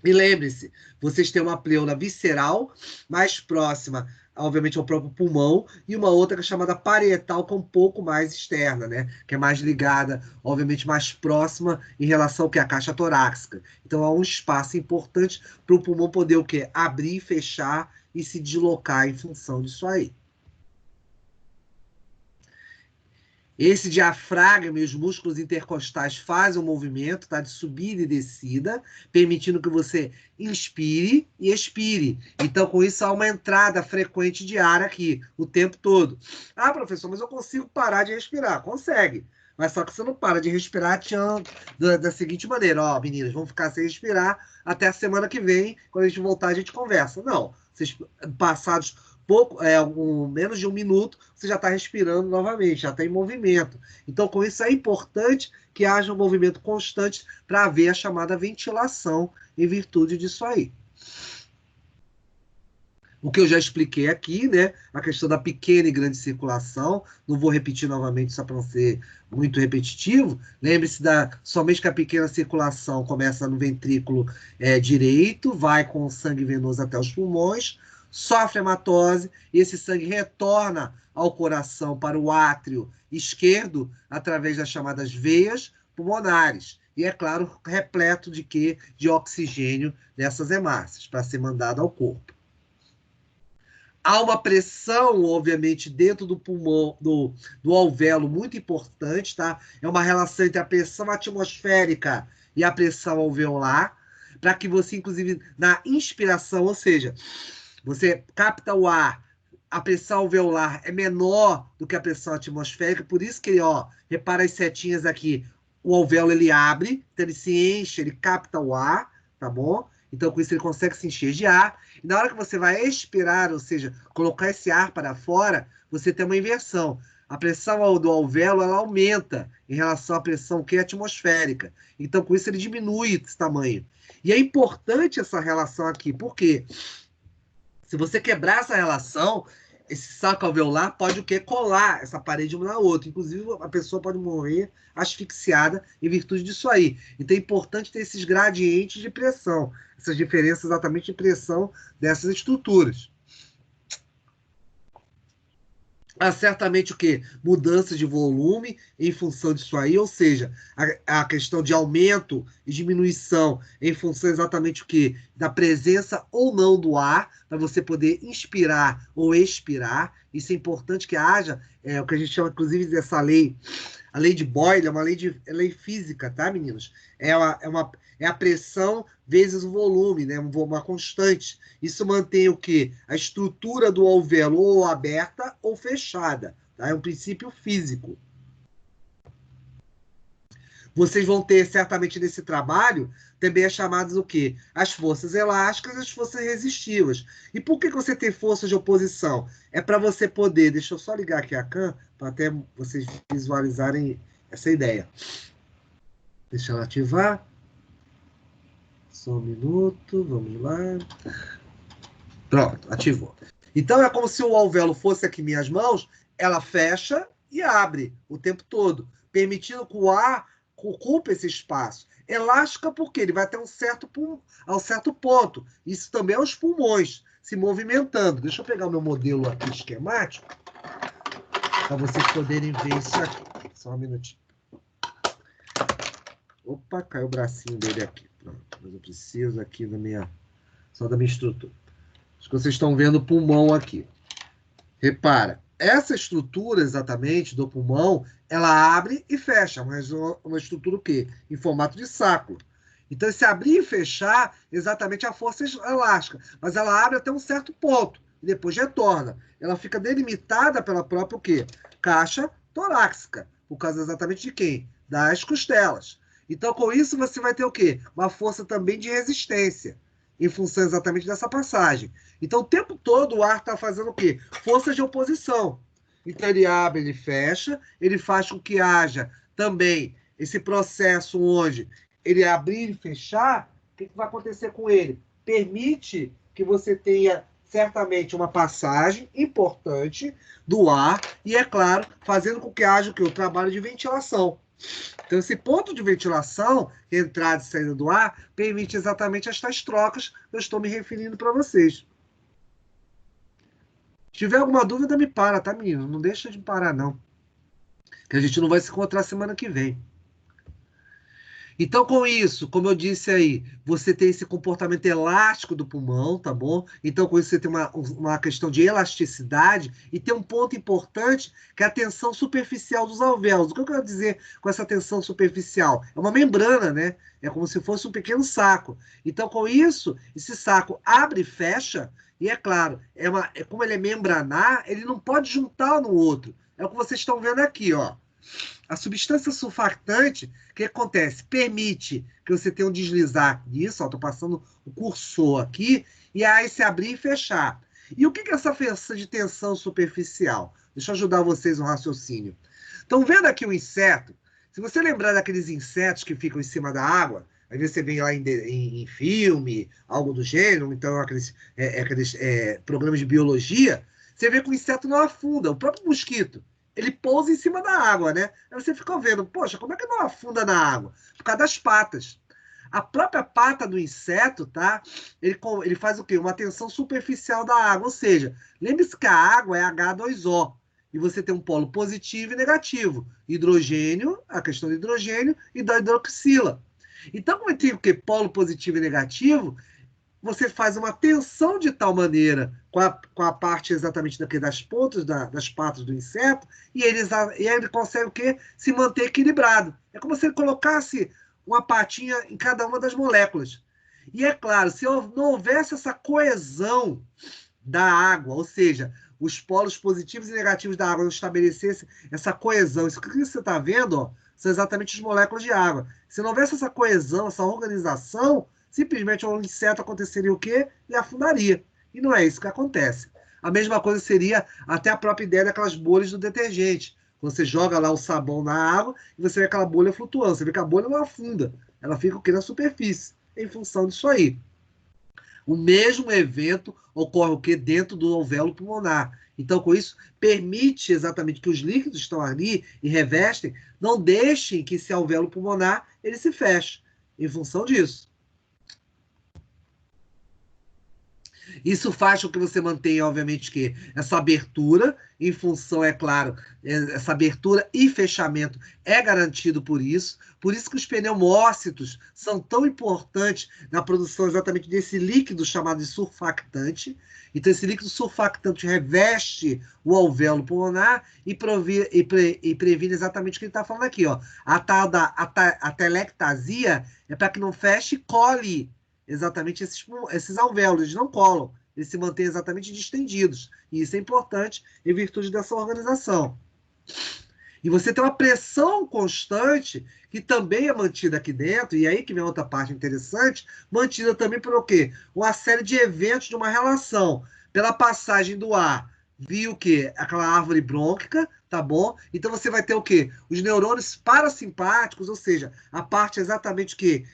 E lembre-se, vocês têm uma pleura visceral mais próxima, obviamente, ao próprio pulmão, e uma outra que é chamada parietal, que é um pouco mais externa, né? Que é mais ligada, obviamente, mais próxima em relação ao que é a caixa torácica. Então, há um espaço importante para o pulmão poder o quê? Abrir, fechar e se deslocar em função disso aí. Esse diafragma e os músculos intercostais fazem um movimento, tá, de subida e descida, permitindo que você inspire e expire. Então, com isso, há uma entrada frequente de ar aqui, o tempo todo. Ah, professor, mas eu consigo parar de respirar. Consegue. Mas só que você não para de respirar da seguinte maneira. Ó, meninas, vamos ficar sem respirar até a semana que vem. Quando a gente voltar, a gente conversa. Não. Vocês, passados menos de um minuto, você já está respirando novamente, já está em movimento. Então, com isso, é importante que haja um movimento constante para haver a chamada ventilação em virtude disso aí. O que eu já expliquei aqui, né? A questão da pequena e grande circulação. Não vou repetir novamente só para não ser muito repetitivo. Lembre-se somente que a pequena circulação começa no ventrículo direito, vai com o sangue venoso até os pulmões, sofre hematose e esse sangue retorna ao coração para o átrio esquerdo através das chamadas veias pulmonares. E, é claro, repleto de quê? De oxigênio dessas hemácias para ser mandado ao corpo. Há uma pressão, obviamente, dentro do pulmão, do alvéolo, muito importante, tá? É uma relação entre a pressão atmosférica e a pressão alveolar, para que você, inclusive, na inspiração, ou seja, você capta o ar, a pressão alveolar é menor do que a pressão atmosférica, por isso que, ó, repara as setinhas aqui, o alvéolo ele abre, então ele se enche, ele capta o ar, tá bom? Então, com isso, ele consegue se encher de ar. E na hora que você vai expirar, ou seja, colocar esse ar para fora, você tem uma inversão. A pressão do alvéolo ela aumenta em relação à pressão que é atmosférica. Então, com isso, ele diminui esse tamanho. E é importante essa relação aqui, porque se você quebrar essa relação, esse saco alveolar pode o quê? Colar essa parede uma na outra. Inclusive, a pessoa pode morrer asfixiada em virtude disso aí. Então, é importante ter esses gradientes de pressão, essas diferenças exatamente de pressão dessas estruturas. Há certamente o quê? Mudança de volume em função disso aí, ou seja, a questão de aumento e diminuição em função exatamente o quê? Da presença ou não do ar, para você poder inspirar ou expirar. Isso é importante que haja, o que a gente chama, inclusive, dessa lei. A lei de Boyle é uma lei física, tá, meninos? É a pressão vezes o volume, né? Uma constante. Isso mantém o quê? A estrutura do alvéolo ou aberta ou fechada. Tá? É um princípio físico. Vocês vão ter, certamente, nesse trabalho, também as chamadas o quê? As forças elásticas e as forças resistivas. E por que você tem forças de oposição? É para você poder... Deixa eu só ligar aqui a cam, para até vocês visualizarem essa ideia. Deixa ela ativar. Só um minuto, vamos lá. Pronto, ativou. Então, é como se o alvéolo fosse aqui em minhas mãos, ela fecha e abre o tempo todo, permitindo que o ar ocupe esse espaço. Elástica porque ele vai até um certo ponto. Isso também é os pulmões se movimentando. Deixa eu pegar o meu modelo aqui esquemático para vocês poderem ver isso aqui. Só um minutinho. Opa, caiu o bracinho dele aqui. Pronto, mas eu preciso aqui só da minha estrutura. Acho que vocês estão vendo o pulmão aqui. Repara, essa estrutura exatamente do pulmão, ela abre e fecha, mas uma estrutura o quê? Em formato de saco. Então, esse abrir e fechar, exatamente a força elástica, mas ela abre até um certo ponto e depois retorna. Ela fica delimitada pela própria o quê? Caixa torácica, por causa exatamente de quem? Das costelas. Então, com isso, você vai ter o quê? Uma força também de resistência, em função exatamente dessa passagem. Então, o tempo todo o ar está fazendo o quê? Força de oposição. Então, ele abre, ele fecha, ele faz com que haja também esse processo onde ele abrir e fechar, o que vai acontecer com ele? Permite que você tenha, certamente, uma passagem importante do ar e, é claro, fazendo com que haja o trabalho de ventilação. Então, esse ponto de ventilação, entrada e saída do ar, permite exatamente estas trocas que eu estou me referindo para vocês. Se tiver alguma dúvida, me para, tá, menino? Não deixa de parar, não. Que a gente não vai se encontrar semana que vem. Então, com isso, como eu disse aí, você tem esse comportamento elástico do pulmão, tá bom? Então, com isso, você tem uma questão de elasticidade e tem um ponto importante que é a tensão superficial dos alvéolos. O que eu quero dizer com essa tensão superficial? É uma membrana, né? É como se fosse um pequeno saco. Então, com isso, esse saco abre e fecha, e é claro, como ele é membranar, ele não pode juntar no outro. É o que vocês estão vendo aqui, ó. A substância surfactante, o que acontece? Permite que você tenha um deslizar disso, estou passando o cursor aqui, e aí se abrir e fechar. E o que é essa força de tensão superficial? Deixa eu ajudar vocês no raciocínio. Estão vendo aqui o inseto? Se você lembrar daqueles insetos que ficam em cima da água, às vezes você vê lá em filme, algo do gênero, então aqueles programas de biologia, você vê que o inseto não afunda, o próprio mosquito. Ele pousa em cima da água, né? Aí você fica vendo, poxa, como é que não afunda na água? Por causa das patas. A própria pata do inseto, tá? Ele faz o quê? Uma tensão superficial da água. Ou seja, lembre-se que a água é H2O. E você tem um polo positivo e negativo. Hidrogênio, a questão do hidrogênio, e da hidroxila. Então, como tem o quê? Polo positivo e negativo, você faz uma tensão de tal maneira com a parte exatamente das pontas das patas do inseto e ele consegue o quê? Se manter equilibrado. É como se ele colocasse uma patinha em cada uma das moléculas. E é claro, se não houvesse essa coesão da água, ou seja, os polos positivos e negativos da água não estabelecessem essa coesão, isso que você está vendo, ó, são exatamente as moléculas de água. Se não houvesse essa coesão, essa organização, simplesmente o inseto aconteceria o quê? E afundaria. E não é isso que acontece. A mesma coisa seria até a própria ideia daquelas bolhas do detergente. Quando você joga lá o sabão na água e você vê aquela bolha flutuando. Você vê que a bolha não afunda. Ela fica o quê? Na superfície, em função disso aí. O mesmo evento ocorre o quê? Dentro do alvéolo pulmonar. Então, com isso, permite exatamente que os líquidos que estão ali e revestem não deixem que esse alvéolo pulmonar ele se feche. Em função disso. Isso faz com que você mantenha, obviamente, que essa abertura, em função, é claro, essa abertura e fechamento é garantido por isso que os pneumócitos são tão importantes na produção exatamente desse líquido chamado de surfactante. Então, esse líquido surfactante reveste o alvéolo pulmonar e previne exatamente o que ele está falando aqui, ó. A tal da atelectasia é para que não feche e cole exatamente esses alvéolos, eles não colam, eles se mantêm exatamente distendidos. E isso é importante em virtude dessa organização. E você tem uma pressão constante, que também é mantida aqui dentro, e aí que vem outra parte interessante, mantida também por o quê? Uma série de eventos de uma relação, pela passagem do ar, via o quê? Aquela árvore brônquica, tá bom? Então você vai ter o quê? Os neurônios parasimpáticos, ou seja, a parte exatamente que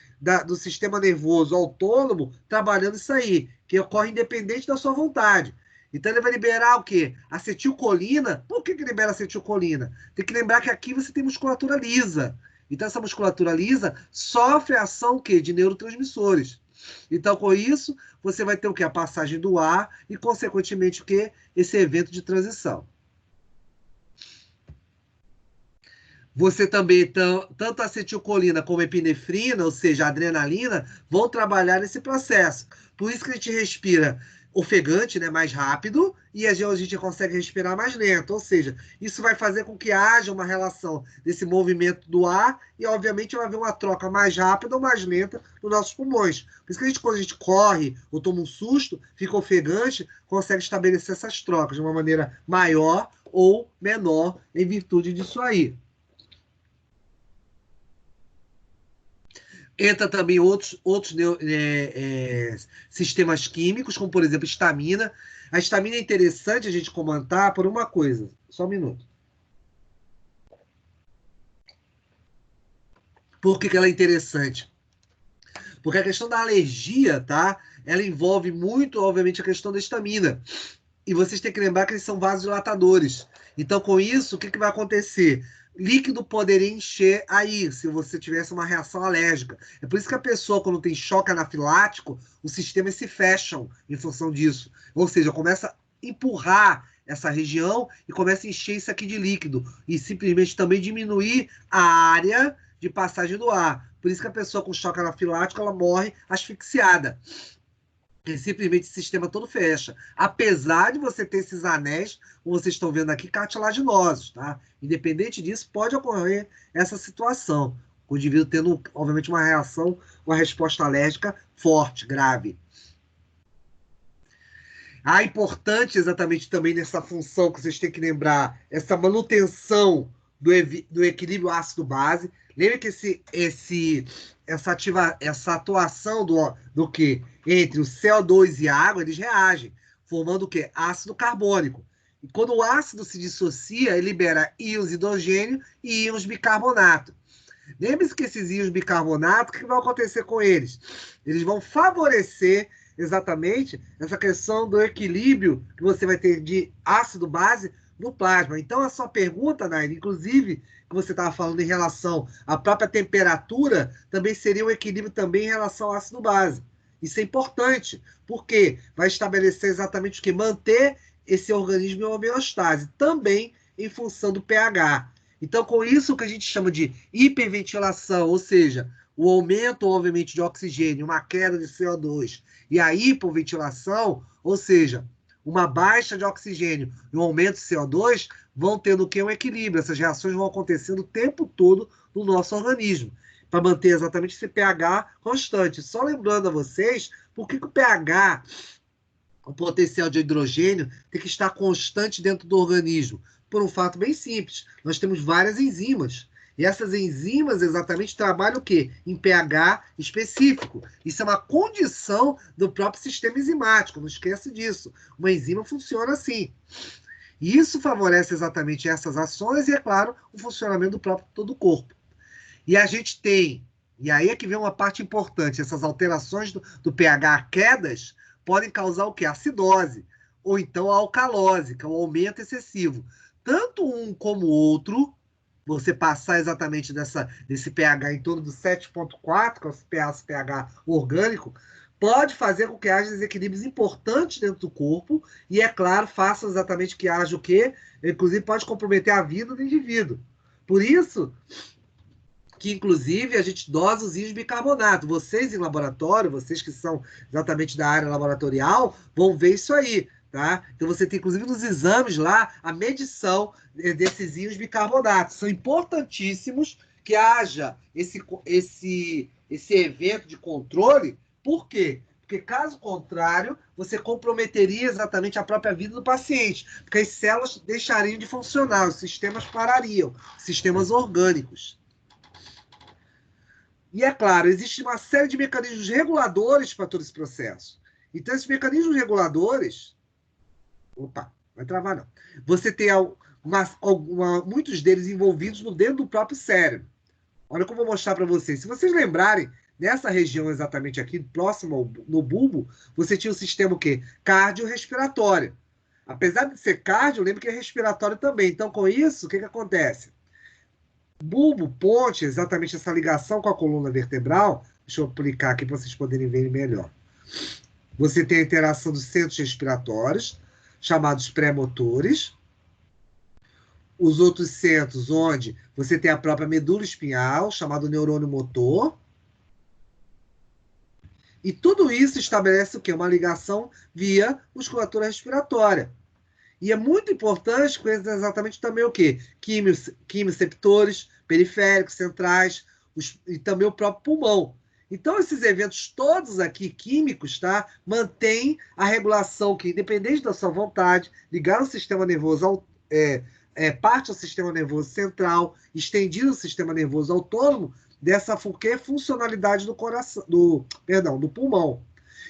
do sistema nervoso autônomo trabalhando isso aí, que ocorre independente da sua vontade. Então ele vai liberar o quê? Acetilcolina. Por que libera acetilcolina? Tem que lembrar que aqui você tem musculatura lisa. Então essa musculatura lisa sofre a ação o quê? De neurotransmissores. Então, com isso, você vai ter o quê? A passagem do ar e, consequentemente, o quê? Esse evento de transição. Você também, tanto a acetilcolina como a epinefrina, ou seja, a adrenalina, vão trabalhar nesse processo. Por isso que a gente respira ofegante, né, mais rápido, e a gente consegue respirar mais lento. Ou seja, isso vai fazer com que haja uma relação desse movimento do ar e, obviamente, vai haver uma troca mais rápida ou mais lenta nos nossos pulmões. Por isso que quando a gente corre ou toma um susto, fica ofegante, consegue estabelecer essas trocas de uma maneira maior ou menor em virtude disso aí. Entra também outros sistemas químicos, como, por exemplo, histamina. A histamina é interessante a gente comentar por uma coisa. Só um minuto. Por que ela é interessante? Porque a questão da alergia, tá? Ela envolve muito, obviamente, a questão da histamina. E vocês têm que lembrar que eles são vasodilatadores. Então, com isso, o que vai acontecer? líquido poderia encher aí, se você tivesse uma reação alérgica. É por isso que a pessoa, quando tem choque anafilático, os sistemas se fecham em função disso. Ou seja, começa a empurrar essa região e começa a encher isso aqui de líquido. E simplesmente também diminuir a área de passagem do ar. Por isso que a pessoa com choque anafilático, ela morre asfixiada. Porque simplesmente o sistema todo fecha. Apesar de você ter esses anéis, como vocês estão vendo aqui, cartilaginosos, tá? Independente disso, pode ocorrer essa situação. O indivíduo tendo, obviamente, uma reação, uma resposta alérgica forte, grave. Importante exatamente também nessa função que vocês têm que lembrar, essa manutenção do equilíbrio ácido-base. Lembre que essa atuação do quê? Entre o CO2 e a água, eles reagem, formando o quê? Ácido carbônico. E quando o ácido se dissocia, ele libera íons de hidrogênio e íons de bicarbonato. Lembre-se que esses íons de bicarbonato, o que vai acontecer com eles? Eles vão favorecer exatamente essa questão do equilíbrio que você vai ter de ácido-base no plasma. Então, a sua pergunta, Nair, inclusive, que você estava falando em relação à própria temperatura, também seria um equilíbrio também em relação ao ácido-base. Isso é importante, porque vai estabelecer exatamente o que? Manter esse organismo em homeostase, também em função do pH. Então, com isso, o que a gente chama de hiperventilação, ou seja, o aumento, obviamente, de oxigênio, uma queda de CO2, e a hipoventilação, ou seja, uma baixa de oxigênio e um aumento de CO2, vão tendo o que? Um equilíbrio. Essas reações vão acontecendo o tempo todo no nosso organismo, para manter exatamente esse pH constante. Só lembrando a vocês, por que o pH, o potencial de hidrogênio, tem que estar constante dentro do organismo? Por um fato bem simples. Nós temos várias enzimas. E essas enzimas exatamente trabalham o quê? Em pH específico. Isso é uma condição do próprio sistema enzimático, não esqueça disso. Uma enzima funciona assim. E isso favorece exatamente essas ações e, é claro, o funcionamento do próprio todo o corpo. E a gente tem, e aí é que vem uma parte importante, essas alterações do pH, quedas, podem causar o quê? Acidose, ou então a alcalose, que é o aumento excessivo. Tanto um como o outro, você passar exatamente desse pH em torno do 7,4, que é o pH orgânico, pode fazer com que haja desequilíbrios importantes dentro do corpo e, é claro, faça exatamente que haja o quê? Inclusive pode comprometer a vida do indivíduo. Por isso que, inclusive, a gente dosa os íons de bicarbonato. Vocês em laboratório, vocês que são exatamente da área laboratorial, vão ver isso aí. Tá? Então você tem, inclusive, nos exames lá, a medição desses íons bicarbonato. São importantíssimos que haja esse evento de controle. Por quê? Porque, caso contrário, você comprometeria exatamente a própria vida do paciente. Porque as células deixariam de funcionar, os sistemas parariam, sistemas orgânicos. E, é claro, existe uma série de mecanismos reguladores para todo esse processo. Então, esses mecanismos reguladores... Opa, vai travar não. Você tem muitos deles envolvidos dentro do próprio cérebro. Olha o que eu vou mostrar para vocês. Se vocês lembrarem, nessa região exatamente aqui, próximo no bulbo, você tinha o sistema o quê? Cardiorrespiratório. Apesar de ser cardio, lembra que é respiratório também. Então, com isso, o que acontece? Bulbo, ponte, exatamente essa ligação com a coluna vertebral. Deixa eu aplicar aqui para vocês poderem ver melhor. Você tem a interação dos centros respiratórios, chamados pré-motores. Os outros centros, onde você tem a própria medula espinhal, chamado neurônio motor. E tudo isso estabelece o quê? Uma ligação via musculatura respiratória. E é muito importante conhecer exatamente também o quê? Quimioceptores, periféricos, centrais, e também o próprio pulmão. Então, esses eventos todos aqui, químicos, tá? Mantêm a regulação que, independente da sua vontade, ligar o sistema nervoso, parte ao sistema nervoso central, estendido o sistema nervoso autônomo, dessa funcionalidade do coração, do pulmão.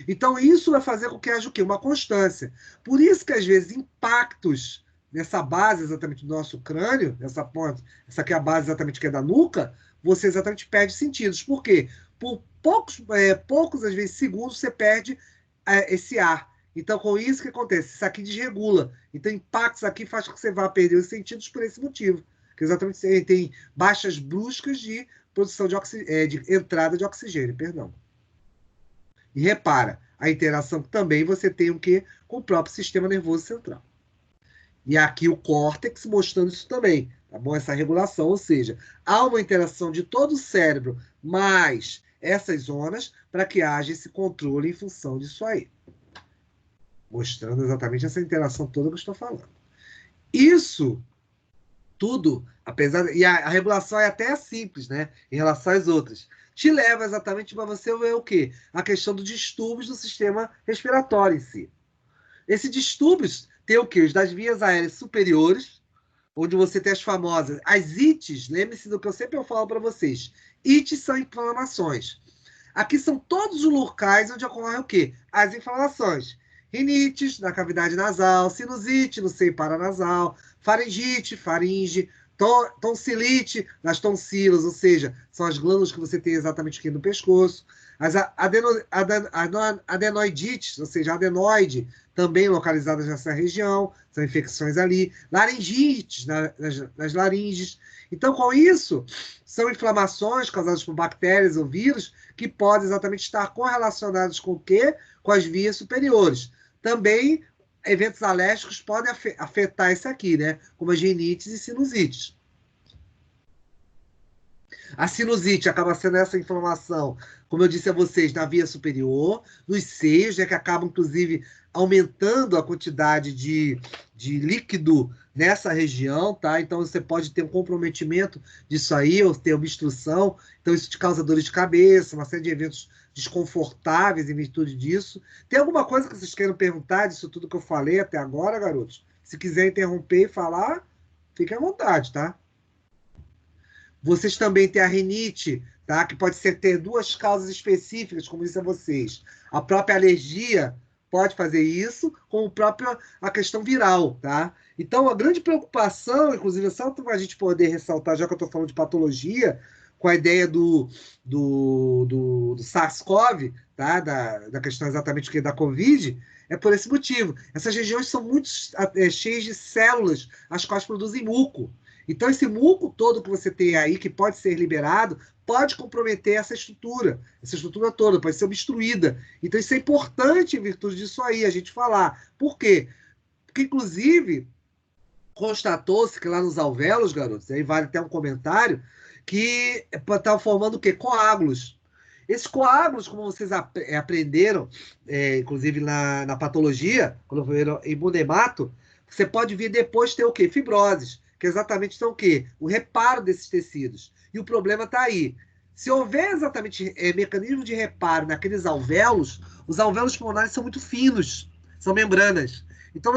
Então, isso vai fazer com que haja o quê? Uma constância. Por isso que, às vezes, impactos nessa base exatamente do nosso crânio, nessa ponta, essa aqui é a base exatamente que é da nuca, você exatamente perde sentidos. Por quê? Por poucos, às vezes, segundos, você perde esse ar. Então, com isso, o que acontece? Isso aqui desregula. Então, impactos aqui faz com que você vá perder os sentidos por esse motivo. que exatamente ele tem baixas bruscas de produção de entrada de oxigênio, perdão. E repara, a interação também você tem o quê? Com o próprio sistema nervoso central. E aqui o córtex mostrando isso também, tá bom? Essa regulação, ou seja, há uma interação de todo o cérebro mais essas zonas para que haja esse controle em função disso aí. Mostrando exatamente essa interação toda que eu estou falando. Isso tudo, apesar... E a regulação é até simples, né? Em relação às outras. Te leva exatamente para você ver o quê? A questão dos distúrbios do sistema respiratório em si. Esses distúrbios tem o quê? Os das vias aéreas superiores, onde você tem as famosas... As ites, lembre-se do que eu sempre falo para vocês. Ites são inflamações. Aqui são todos os locais onde ocorre o quê? As inflamações. Rinites na cavidade nasal, sinusite no seio paranasal, faringite, faringe, tonsilite nas tonsilas, ou seja, são as glândulas que você tem exatamente aqui no pescoço. As adenoidites, ou seja, adenoide, também localizadas nessa região, são infecções ali. Laringites nas laringes. Então, com isso, são inflamações causadas por bactérias ou vírus que podem exatamente estar correlacionados com o quê? Com as vias superiores. Também, eventos alérgicos podem afetar isso aqui, né? Como as rinites e sinusites. A sinusite acaba sendo essa inflamação, como eu disse a vocês, na via superior, nos seios, né, que acabam, inclusive, aumentando a quantidade de líquido nessa região, tá? Então, você pode ter um comprometimento disso aí, ou ter obstrução. Então, isso te causa dores de cabeça, uma série de eventos desconfortáveis em virtude disso. Tem alguma coisa que vocês queiram perguntar disso tudo que eu falei até agora, garotos? Se quiser interromper e falar, fique à vontade, tá? Vocês também têm a rinite, tá? Que pode ter duas causas específicas, como disse a vocês. A própria alergia pode fazer isso, como a questão viral, tá? Então, a grande preocupação, inclusive, só para a gente poder ressaltar, já que eu estou falando de patologia, com a ideia do SARS-CoV, tá? Da questão exatamente que é da Covid, é por esse motivo. Essas regiões são muito cheias de células, as quais produzem muco. Então, esse muco todo que você tem aí, que pode ser liberado, pode comprometer essa estrutura toda, pode ser obstruída. Então, isso é importante em virtude disso aí, a gente falar. Por quê? Porque, inclusive, constatou-se que lá nos alvéolos, garotos, aí vale até um comentário, que estão formando o quê? Coágulos. Esses coágulos, como vocês aprenderam, inclusive na patologia, quando viram imunemato, você pode vir depois ter o quê? Fibroses, que exatamente são o quê? O reparo desses tecidos. E o problema está aí. Se houver exatamente mecanismo de reparo naqueles alvéolos, os alvéolos pulmonares são muito finos, são membranas. Então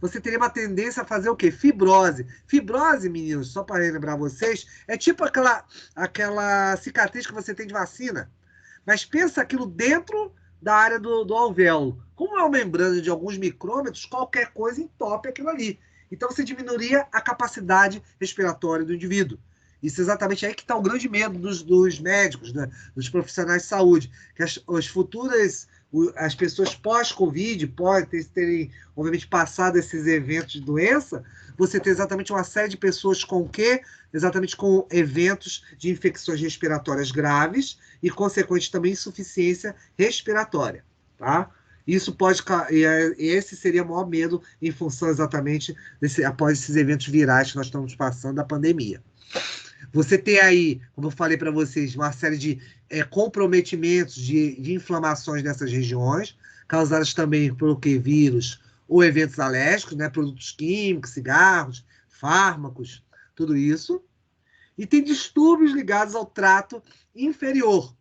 você teria uma tendência a fazer o quê? Fibrose. Fibrose, meninos, só para relembrar vocês, é tipo aquela cicatriz que você tem de vacina. Mas pensa aquilo dentro da área do alvéolo. Como é uma membrana de alguns micrômetros, qualquer coisa entope aquilo ali. Então você diminuiria a capacidade respiratória do indivíduo. Isso é exatamente aí que está o grande medo dos médicos, né? Dos profissionais de saúde, que as pessoas pós-Covid podem terem, obviamente, passado esses eventos de doença, você tem exatamente uma série de pessoas com o quê? Exatamente com eventos de infecções respiratórias graves e, consequente, também insuficiência respiratória, tá? Isso pode... Esse seria o maior medo em função exatamente após esses eventos virais que nós estamos passando da pandemia. Você tem aí, como eu falei para vocês, uma série de comprometimentos de inflamações nessas regiões, causadas também por o quê? Vírus ou eventos alérgicos, né? Produtos químicos, cigarros, fármacos, tudo isso. E tem distúrbios ligados ao trato inferior,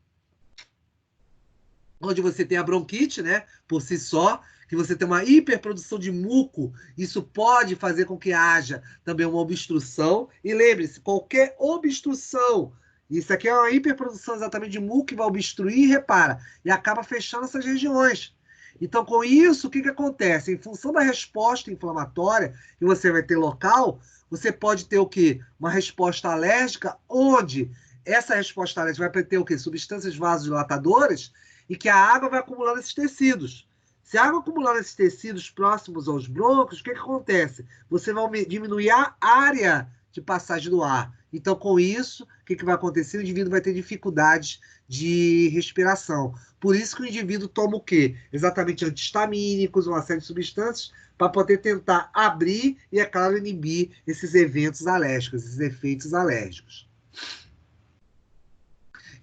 onde você tem a bronquite, né? Por si só, que você tem uma hiperprodução de muco, isso pode fazer com que haja também uma obstrução. E lembre-se, qualquer obstrução, isso aqui é uma hiperprodução exatamente de muco que vai obstruir e repara, e acaba fechando essas regiões. Então, com isso, o que acontece? Em função da resposta inflamatória que você vai ter local, você pode ter o quê? Uma resposta alérgica, onde essa resposta alérgica vai ter o quê? Substâncias vasodilatadoras, e que a água vai acumular nesses tecidos. Se a água acumular nesses tecidos próximos aos brônquios, o que acontece? Você vai diminuir a área de passagem do ar. Então, com isso, o que vai acontecer? O indivíduo vai ter dificuldades de respiração. Por isso que o indivíduo toma o quê? Exatamente antihistamínicos, uma série de substâncias, para poder tentar abrir e, é claro, inibir esses eventos alérgicos, esses efeitos alérgicos.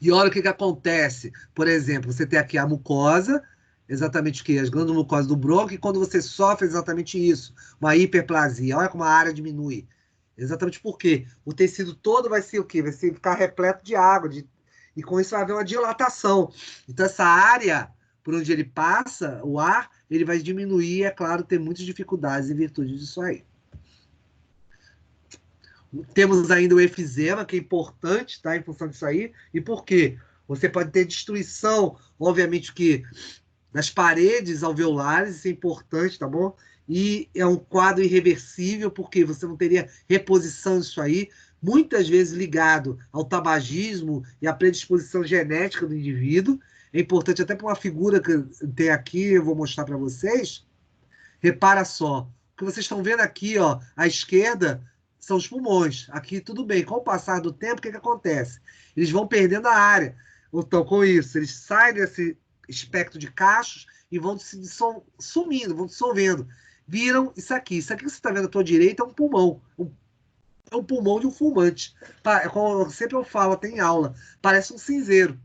E olha o que acontece. Por exemplo, você tem aqui a mucosa, exatamente o quê? As glândulas mucosas do brônquio, e quando você sofre exatamente isso, uma hiperplasia, olha como a área diminui. Exatamente por quê? O tecido todo vai ser o quê? Vai ficar repleto de água, e com isso vai haver uma dilatação. Então, essa área por onde ele passa, o ar, ele vai diminuir, e, é claro, ter muitas dificuldades em virtude disso aí. Temos ainda o efizema, que é importante, tá? Em função disso aí. E por quê? Você pode ter destruição, obviamente, que das paredes alveolares, isso é importante, tá bom? E é um quadro irreversível, porque você não teria reposição disso aí, muitas vezes ligado ao tabagismo e à predisposição genética do indivíduo. É importante até para uma figura que tem aqui, eu vou mostrar para vocês. Repara só, o que vocês estão vendo aqui, ó, à esquerda, são os pulmões. Aqui tudo bem. Com o passar do tempo, o que acontece? Eles vão perdendo a área. Então, com isso, eles saem desse espectro de cachos e vão se sumindo, vão dissolvendo. Viram isso aqui. Isso aqui que você está vendo à tua direita é um pulmão. É um pulmão de um fumante. Como sempre eu falo, tem aula. Parece um cinzeiro.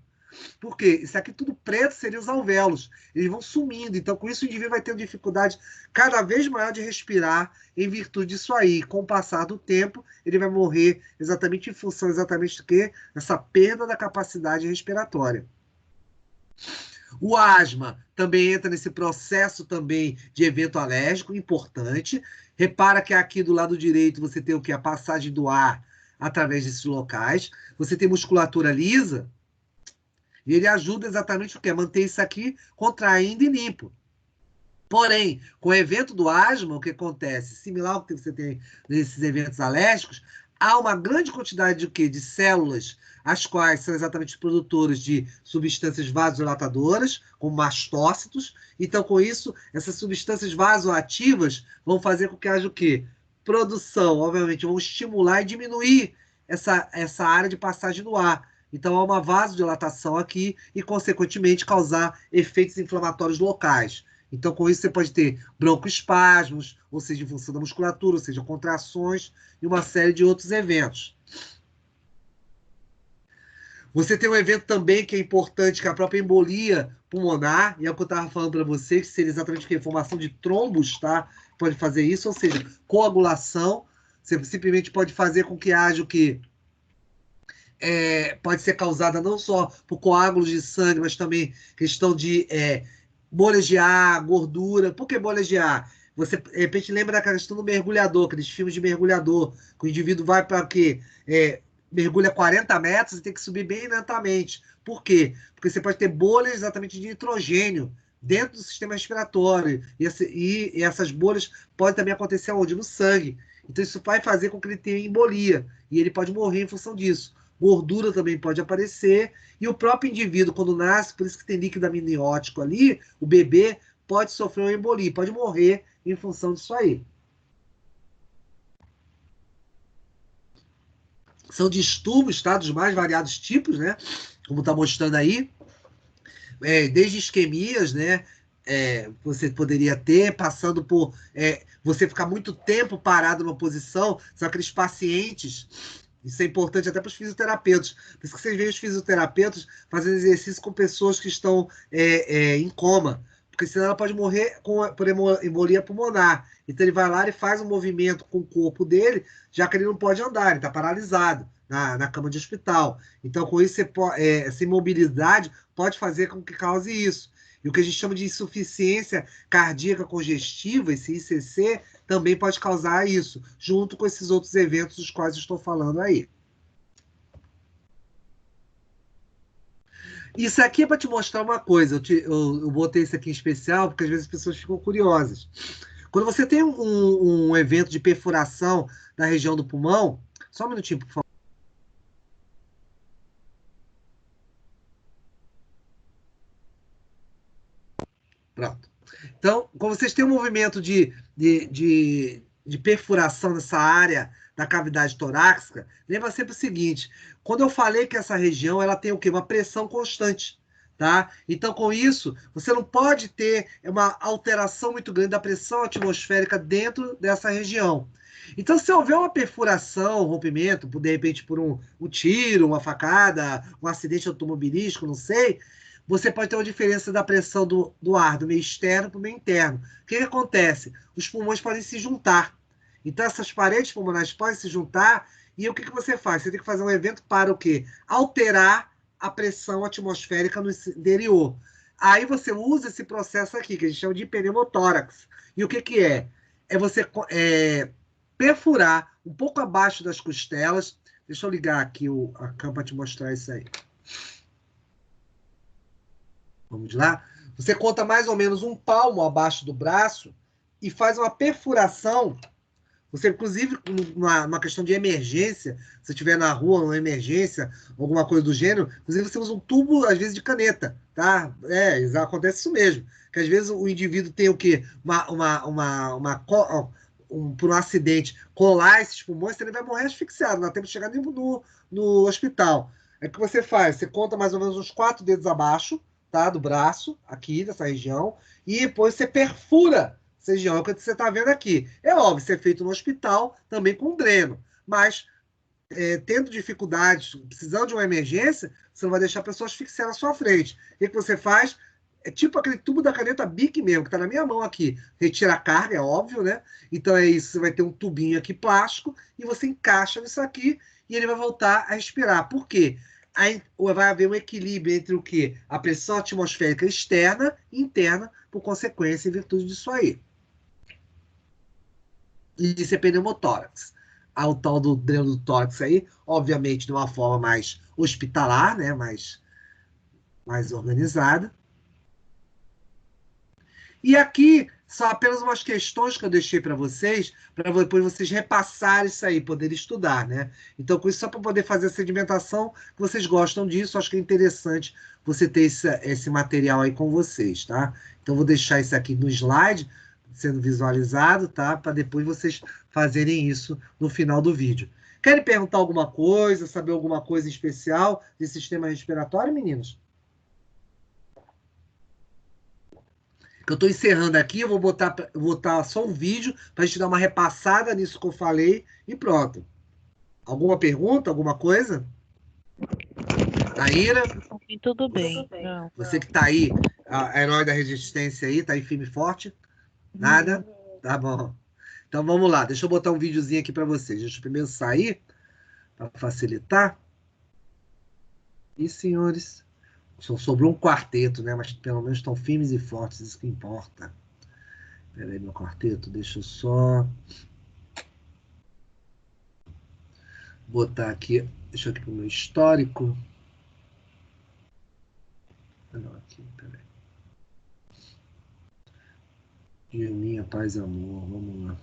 Por quê? Isso aqui tudo preto seria os alvéolos. Eles vão sumindo. Então, com isso, o indivíduo vai ter uma dificuldade cada vez maior de respirar em virtude disso aí. Com o passar do tempo, ele vai morrer exatamente em função exatamente do quê? Essa perda da capacidade respiratória. O asma também entra nesse processo também de evento alérgico importante. Repara que aqui do lado direito você tem o quê? A passagem do ar através desses locais. Você tem musculatura lisa, e ele ajuda exatamente o quê? Manter isso aqui contraindo e limpo. Porém, com o evento do asma, o que acontece? Similar ao que você tem nesses eventos alérgicos, há uma grande quantidade de quê? De células, as quais são exatamente produtoras de substâncias vasodilatadoras, como mastócitos. Então, com isso, essas substâncias vasoativas vão fazer com que haja o quê? Produção, obviamente, vão estimular e diminuir essa área de passagem do ar. Então, há uma vasodilatação aqui e, consequentemente, causar efeitos inflamatórios locais. Então, com isso, você pode ter broncoespasmos, ou seja, em função da musculatura, ou seja, contrações e uma série de outros eventos. Você tem um evento também que é importante, que é a própria embolia pulmonar, e é o que eu estava falando para vocês, que seria exatamente a formação de trombos, tá? Pode fazer isso, ou seja, coagulação. Você simplesmente pode fazer com que haja o quê? Pode ser causada não só por coágulos de sangue, mas também questão de bolhas de ar, gordura. Por que bolhas de ar? Você, de repente, lembra daquela questão do mergulhador, aqueles filmes de mergulhador, que o indivíduo vai para quê? Mergulha 40 metros e tem que subir bem lentamente. Por quê? Porque você pode ter bolhas exatamente de nitrogênio dentro do sistema respiratório. E essas bolhas podem também acontecer onde? No sangue. Então, isso vai fazer com que ele tenha embolia. E ele pode morrer em função disso. Gordura também pode aparecer, e o próprio indivíduo, quando nasce, por isso que tem líquido amniótico ali, o bebê pode sofrer uma embolia, pode morrer em função disso aí. São distúrbios, tá? Dos mais variados tipos, né? Como está mostrando aí, desde isquemias, né? Você poderia ter, passando por você ficar muito tempo parado numa posição, são aqueles pacientes. Isso é importante até para os fisioterapeutas. Por isso que vocês veem os fisioterapeutas fazendo exercício com pessoas que estão em coma. Porque senão ela pode morrer por embolia pulmonar. Então ele vai lá e faz um movimento com o corpo dele, já que ele não pode andar, ele está paralisado na cama de hospital. Então, com isso, essa imobilidade pode fazer com que cause isso. E o que a gente chama de insuficiência cardíaca congestiva, esse ICC, também pode causar isso, junto com esses outros eventos dos quais eu estou falando aí. Isso aqui é para te mostrar uma coisa. Eu botei isso aqui em especial, porque às vezes as pessoas ficam curiosas. Quando você tem um evento de perfuração na região do pulmão, só um minutinho, por favor. Pronto. Então, quando vocês têm um movimento de perfuração nessa área da cavidade torácica, lembra sempre o seguinte, quando eu falei que essa região ela tem o quê? Uma pressão constante, tá? Então, com isso, você não pode ter uma alteração muito grande da pressão atmosférica dentro dessa região. Então, se houver uma perfuração, um rompimento, de repente por um tiro, uma facada, um acidente automobilístico, não sei, você pode ter uma diferença da pressão do ar, do meio externo para o meio interno. O que acontece? Os pulmões podem se juntar. Então, essas paredes pulmonares podem se juntar e o que você faz? Você tem que fazer um evento para o quê? Alterar a pressão atmosférica no interior. Aí você usa esse processo aqui, que a gente chama de pneumotórax. E o que é? É você perfurar um pouco abaixo das costelas. Deixa eu ligar aqui a câmera para te mostrar isso aí. Vamos lá? Você conta mais ou menos um palmo abaixo do braço e faz uma perfuração. Você, inclusive, numa questão de emergência, se estiver na rua, uma emergência, alguma coisa do gênero, inclusive você usa um tubo, às vezes, de caneta, tá? Acontece isso mesmo. Que às vezes o indivíduo tem o quê? Por um acidente, colar esses pulmões, ele vai morrer asfixiado, não dá tempo de chegar no hospital. É o que você faz? Você conta mais ou menos uns 4 dedos abaixo, tá? Do braço, aqui, dessa região, e depois você perfura essa região, é o que você está vendo aqui. É óbvio, isso é feito no hospital, também com dreno, mas tendo dificuldades, precisando de uma emergência, você não vai deixar a pessoa asfixiar na sua frente. O que você faz? É tipo aquele tubo da caneta Bic mesmo, que está na minha mão aqui. Retira a carga, é óbvio, né? Então é isso, você vai ter um tubinho aqui plástico e você encaixa nisso aqui e ele vai voltar a respirar. Por quê? Aí vai haver um equilíbrio entre o quê? A pressão atmosférica externa e interna, por consequência, em virtude disso aí. E isso é pneumotórax. O tal do dreno do tórax aí, obviamente, de uma forma mais hospitalar, né? mais organizada. E aqui são apenas umas questões que eu deixei para vocês depois vocês repassarem isso aí, poderem estudar, né? Então, com isso, só para poder fazer a sedimentação, que vocês gostam disso, acho que é interessante você ter esse material aí com vocês, tá? Então, vou deixar isso aqui no slide, sendo visualizado, tá? Para depois vocês fazerem isso no final do vídeo. Querem perguntar alguma coisa, saber alguma coisa especial de sistema respiratório, meninos? Que eu estou encerrando aqui, eu vou botar só um vídeo para a gente dar uma repassada nisso que eu falei e pronto. Alguma pergunta, alguma coisa? Aira, Tudo bem. Não. você que está aí, a herói da resistência aí, tá aí firme e forte? Nada? Tá bom. Então vamos lá, deixa eu botar um videozinho aqui para vocês. Deixa eu primeiro sair, para facilitar. E senhores, só sobrou um quarteto, né? Mas pelo menos estão firmes e fortes, isso que importa. Espera aí, meu quarteto, deixa eu só botar aqui, deixa eu aqui pro meu histórico. Não, aqui, peraí. Minha paz e amor, vamos lá.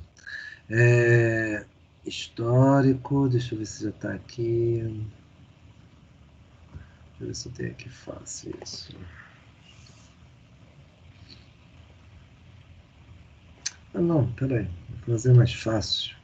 Histórico, deixa eu ver se já está aqui. Deixa eu ver se eu tenho aqui fácil isso. Ah, não, peraí. Vou fazer mais fácil.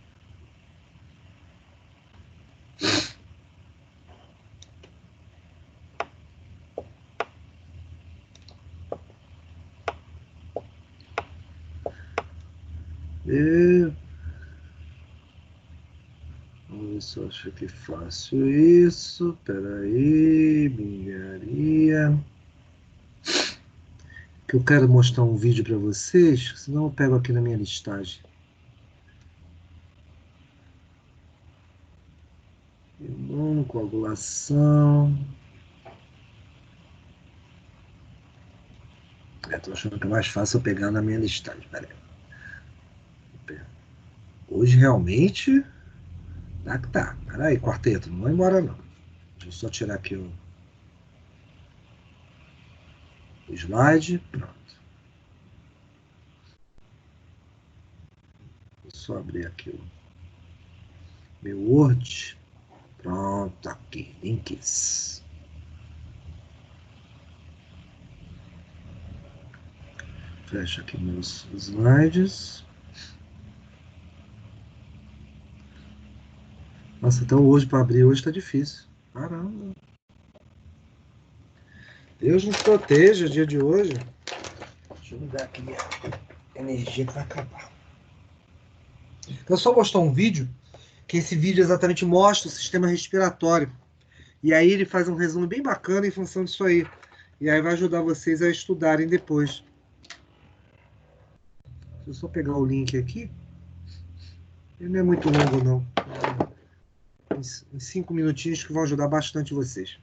Vamos ver se eu acho que fácil isso. Peraí, bingaria. Que eu quero mostrar um vídeo para vocês, senão eu pego aqui na minha listagem. Imunocoagulação. Estou achando que é mais fácil eu pegar na minha listagem. Peraí. Hoje realmente tá que tá. Peraí, quarteto, não vai embora não. Deixa eu só tirar aqui o slide. Pronto. Vou só abrir aqui o meu Word. Pronto, aqui, links. Fecha aqui meus slides. Nossa, então hoje, para abrir hoje, tá difícil. Caramba. Deus nos proteja o dia de hoje. Deixa eu ligar aqui a energia que vai acabar. Eu só mostrar um vídeo, que esse vídeo exatamente mostra o sistema respiratório. E aí ele faz um resumo bem bacana em função disso aí. E aí vai ajudar vocês a estudarem depois. Deixa eu só pegar o link aqui. Ele não é muito longo, não. Em 5 minutinhos que vão ajudar bastante vocês.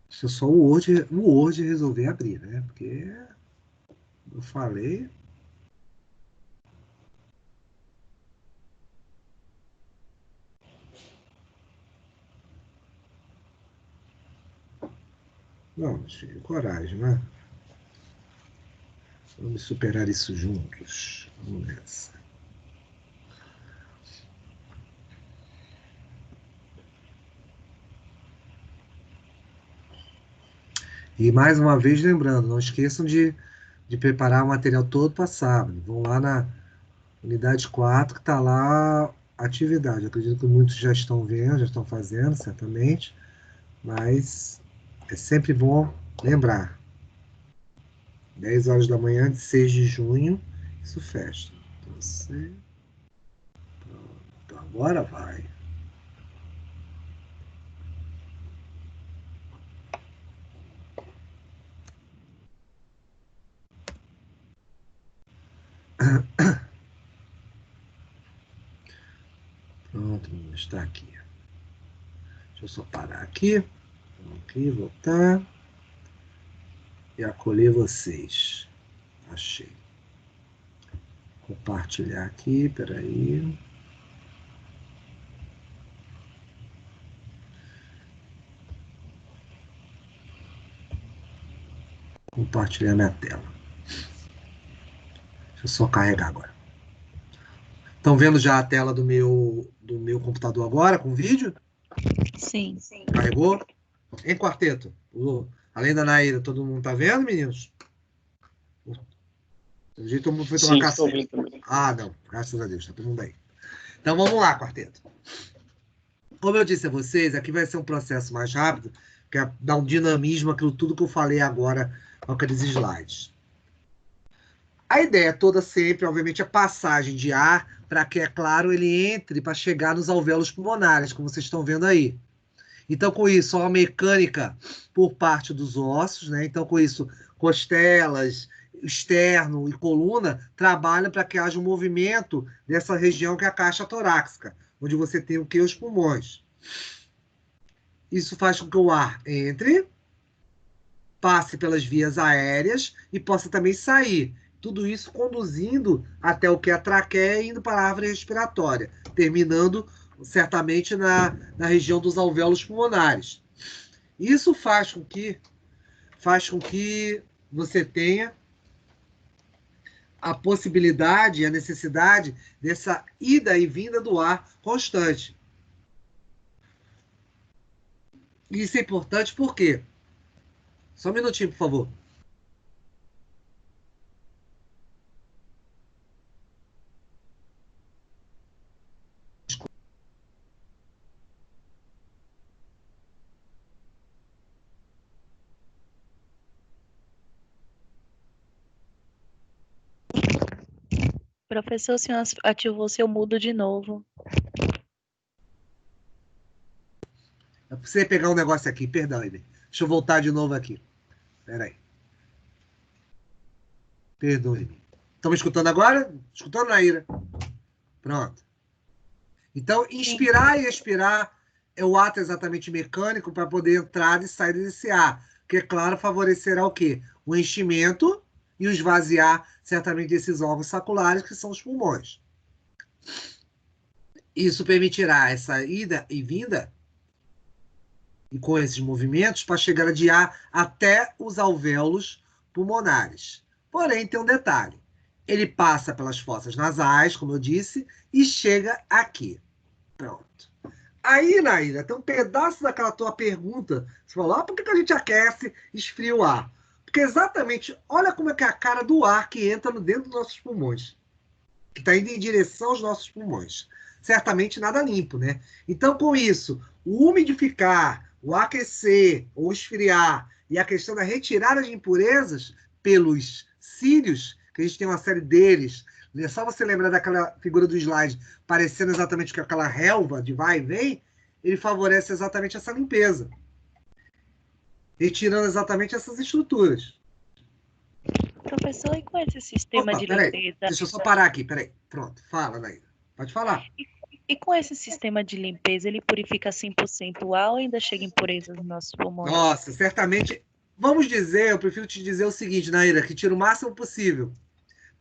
Deixa eu só o Word resolver abrir, né? Porque eu falei. Não, filho, coragem, né? Vamos superar isso juntos. Vamos nessa. E mais uma vez lembrando, não esqueçam de preparar o material todo para sábado. Vão lá na unidade 4 que está lá a atividade. Eu acredito que muitos já estão vendo, já estão fazendo, certamente. Mas é sempre bom lembrar. 10 horas da manhã de 6 de junho, isso fecha. Então, então agora vai. Pronto, está aqui. Deixa eu só parar aqui. Aqui, voltar. E acolher vocês. Achei. Compartilhar aqui, peraí. Compartilhar minha tela. Deixa eu só carregar agora. Estão vendo já a tela do meu computador agora, com vídeo? Sim. Carregou? Em quarteto. Além da Naira, todo mundo tá vendo, meninos? Pelo jeito, todo mundo foi tomar Sim, café. estou vendo também. Ah, não. Graças a Deus, tá todo mundo aí. Então vamos lá, quarteto. Como eu disse a vocês, aqui vai ser um processo mais rápido, que é dar um dinamismo àquilo tudo que eu falei agora com aqueles slides. A ideia toda sempre, obviamente, é passagem de ar para que, é claro, ele entre para chegar nos alvéolos pulmonares, como vocês estão vendo aí. Então, com isso, a mecânica por parte dos ossos, né? Então, com isso, costelas, externo e coluna trabalham para que haja um movimento dessa região que é a caixa torácica, onde você tem o que? Os pulmões. Isso faz com que o ar entre, passe pelas vias aéreas e possa também sair. Tudo isso conduzindo até o que é a traqueia e indo para a árvore respiratória, terminando certamente na região dos alvéolos pulmonares. Isso faz com que você tenha a possibilidade, a necessidade dessa ida e vinda do ar constante. Isso é importante por quê? Só um minutinho, por favor. Professor, o senhor ativou seu mudo de novo. Eu precisei pegar um negócio aqui, perdão, Eder. Deixa eu voltar de novo aqui. Espera aí. Perdoe-me. Estão me escutando agora? Escutando, Naira? Pronto. Então, inspirar e expirar é o ato exatamente mecânico para poder entrar e sair desse ar. Que, é claro, favorecerá o quê? O enchimento e o esvaziar, certamente, desses órgãos saculares, que são os pulmões. Isso permitirá essa ida e vinda, e com esses movimentos, para chegar de ar até os alvéolos pulmonares. Porém, tem um detalhe. Ele passa pelas fossas nasais, como eu disse, e chega aqui. Pronto. Aí, Naíra, tem um pedaço daquela tua pergunta. Você falou, por que a gente aquece e esfria o ar? Porque Porque exatamente, olha como é que é a cara do ar que entra dentro dos nossos pulmões, que está indo em direção aos nossos pulmões. Certamente nada limpo, né? Então, com isso, o umidificar, o aquecer ou esfriar e a questão da retirada de impurezas pelos cílios, que a gente tem uma série deles, é só você lembrar daquela figura do slide, parecendo exatamente com aquela relva de vai e vem, ele favorece exatamente essa limpeza, retirando exatamente essas estruturas. Professor, e com esse sistema Opa, de peraí, limpeza? deixa eu só parar aqui, peraí. Pronto, fala, Naíra. Pode falar. E com esse sistema de limpeza, ele purifica 100% o ar ou ainda chega impurezas nos nossos pulmões? Nossa, certamente. Vamos dizer, eu prefiro te dizer o seguinte, Naíra, que tira o máximo possível.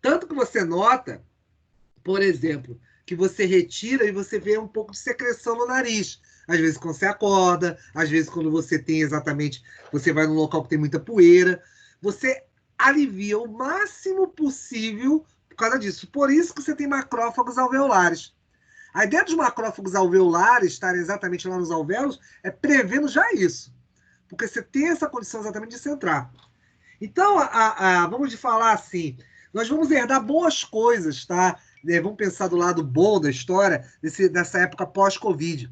Tanto que você nota, por exemplo, que você retira e você vê um pouco de secreção no nariz. Às vezes quando você acorda, às vezes quando você tem exatamente, você vai num local que tem muita poeira, você alivia o máximo possível por causa disso. Por isso que você tem macrófagos alveolares. A ideia dos macrófagos alveolares estarem exatamente lá nos alvéolos é prevendo já isso. Porque você tem essa condição exatamente de centrar. Então, vamos falar assim, nós vamos herdar boas coisas, tá? Vamos pensar do lado bom da história, dessa época pós-Covid.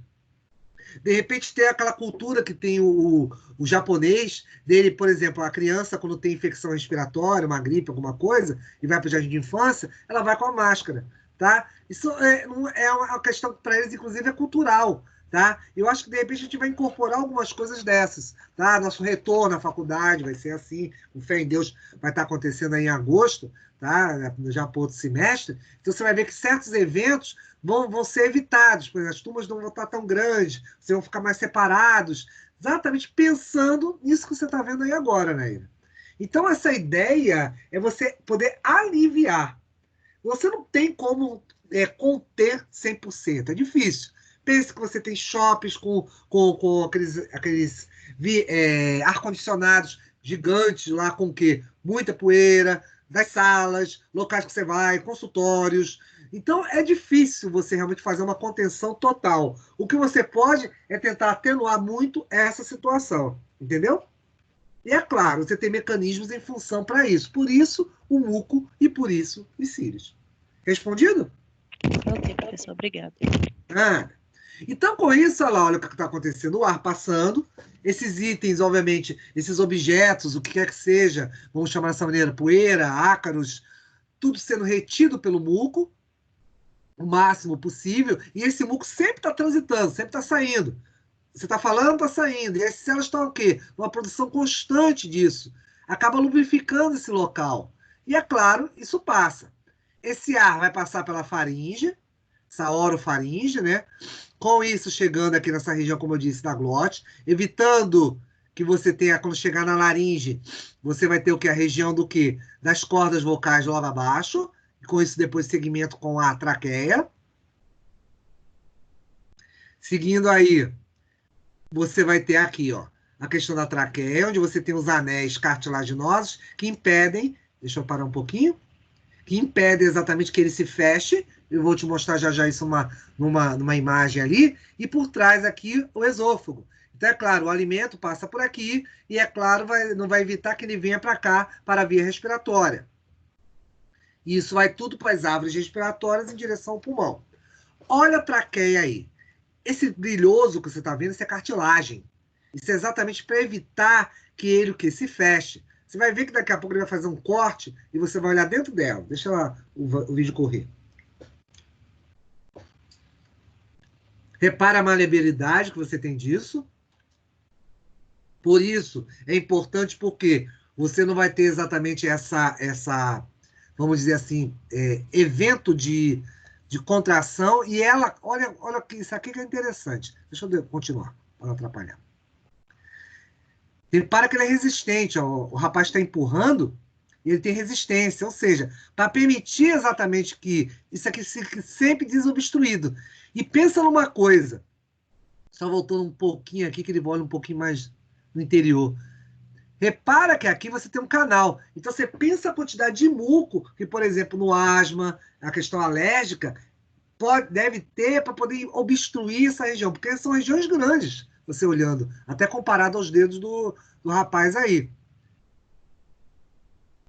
De repente, tem aquela cultura que tem o japonês, dele, por exemplo, a criança, quando tem infecção respiratória, uma gripe, alguma coisa, e vai para o jardim de infância, ela vai com a máscara, tá? Isso é uma questão que para eles, inclusive, é cultural, tá? Eu acho que, de repente, a gente vai incorporar algumas coisas dessas, tá? Nosso retorno à faculdade vai ser assim, com fé em Deus, vai estar acontecendo aí em agosto, tá? Já para outro semestre. Então, você vai ver que certos eventos vão ser evitados, porque as turmas não vão estar tão grandes, vocês vão ficar mais separados, exatamente pensando nisso que você está vendo aí agora, Naira. Então, essa ideia é você poder aliviar. Você não tem como conter 100%, é difícil. Pense que você tem shoppings com aqueles ar-condicionados gigantes lá com o quê? Muita poeira, das salas, locais que você vai, consultórios. Então, é difícil você realmente fazer uma contenção total. O que você pode é tentar atenuar muito essa situação, entendeu? E é claro, você tem mecanismos em função para isso. Por isso, o muco e por isso os cílios. Respondido? Ok, professor, obrigada. Ah, então, com isso, olha lá, olha o que está acontecendo. O ar passando, esses itens, obviamente, esses objetos, o que quer que seja, vamos chamar dessa maneira, poeira, ácaros, tudo sendo retido pelo muco, o máximo possível, e esse muco sempre está transitando, sempre está saindo. Você está falando, está saindo. E as células estão o quê? Uma produção constante disso. Acaba lubrificando esse local. E é claro, isso passa. Esse ar vai passar pela faringe, essa orofaringe, né? Com isso chegando aqui nessa região, como eu disse, da glote, evitando que você tenha, quando chegar na laringe, você vai ter o que? A região do quê? Das cordas vocais logo abaixo, e com isso depois segmento com a traqueia. Seguindo aí, você vai ter aqui, ó, a questão da traqueia, onde você tem os anéis cartilaginosos que impedem, deixa eu parar um pouquinho, que impedem exatamente que ele se feche. Eu vou te mostrar já já isso numa imagem ali. E por trás aqui, o esôfago. Então, é claro, o alimento passa por aqui e, é claro, não vai evitar que ele venha para cá, para a via respiratória. E isso vai tudo para as árvores respiratórias em direção ao pulmão. Olha a traqueia aí. Esse brilhoso que você está vendo, isso é cartilagem. Isso é exatamente para evitar que ele o que se feche. Você vai ver que daqui a pouco ele vai fazer um corte e você vai olhar dentro dela. Deixa lá o vídeo correr. Repara a maleabilidade que você tem disso. Por isso, é importante porque você não vai ter exatamente essa vamos dizer assim, evento de contração. E ela, olha isso aqui que é interessante. Deixa eu continuar, para não atrapalhar. Repara que ele é resistente. Ó, o rapaz está empurrando e ele tem resistência. Ou seja, para permitir exatamente que isso aqui fique sempre desobstruído. E pensa numa coisa. Só voltando um pouquinho aqui, que ele olha um pouquinho mais no interior. Repara que aqui você tem um canal. Então você pensa a quantidade de muco que, por exemplo, no asma, a questão alérgica, deve ter para poder obstruir essa região. Porque são regiões grandes, você olhando, até comparado aos dedos do rapaz aí.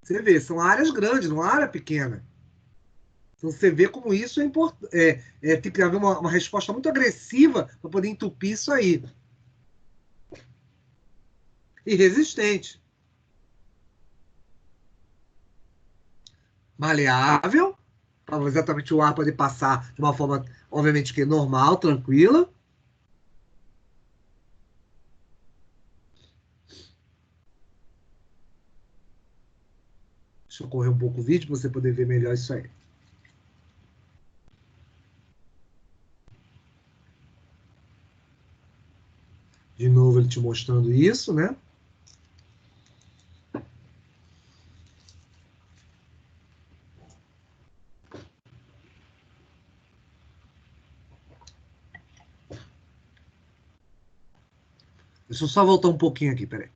Você vê, são áreas grandes, não é área pequena. Então você vê como isso é importante. Tem que haver uma resposta muito agressiva para poder entupir isso aí. E resistente. Maleável, para exatamente o ar poder passar de uma forma, obviamente, que normal, tranquila. Deixa eu correr um pouco o vídeo para você poder ver melhor isso aí. De novo, ele te mostrando isso, né? Deixa eu só voltar um pouquinho aqui, peraí.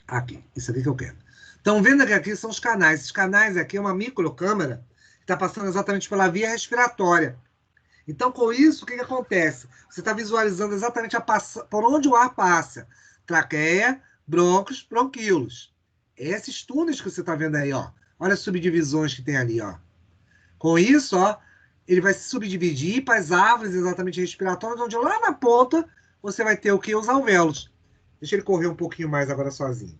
Aqui, isso aqui que eu quero. Estão vendo que aqui são os canais. Esses canais aqui é uma microcâmara que está passando exatamente pela via respiratória. Então, com isso, o que acontece? Você está visualizando exatamente por onde o ar passa. Traqueia, brônquios, bronquíolos. Esses túneis que você está vendo aí, ó. Olha as subdivisões que tem ali, ó. Com isso, ó, ele vai se subdividir para as árvores exatamente respiratórias, onde lá na ponta você vai ter o que? Os alvéolos. Deixa ele correr um pouquinho mais agora sozinho.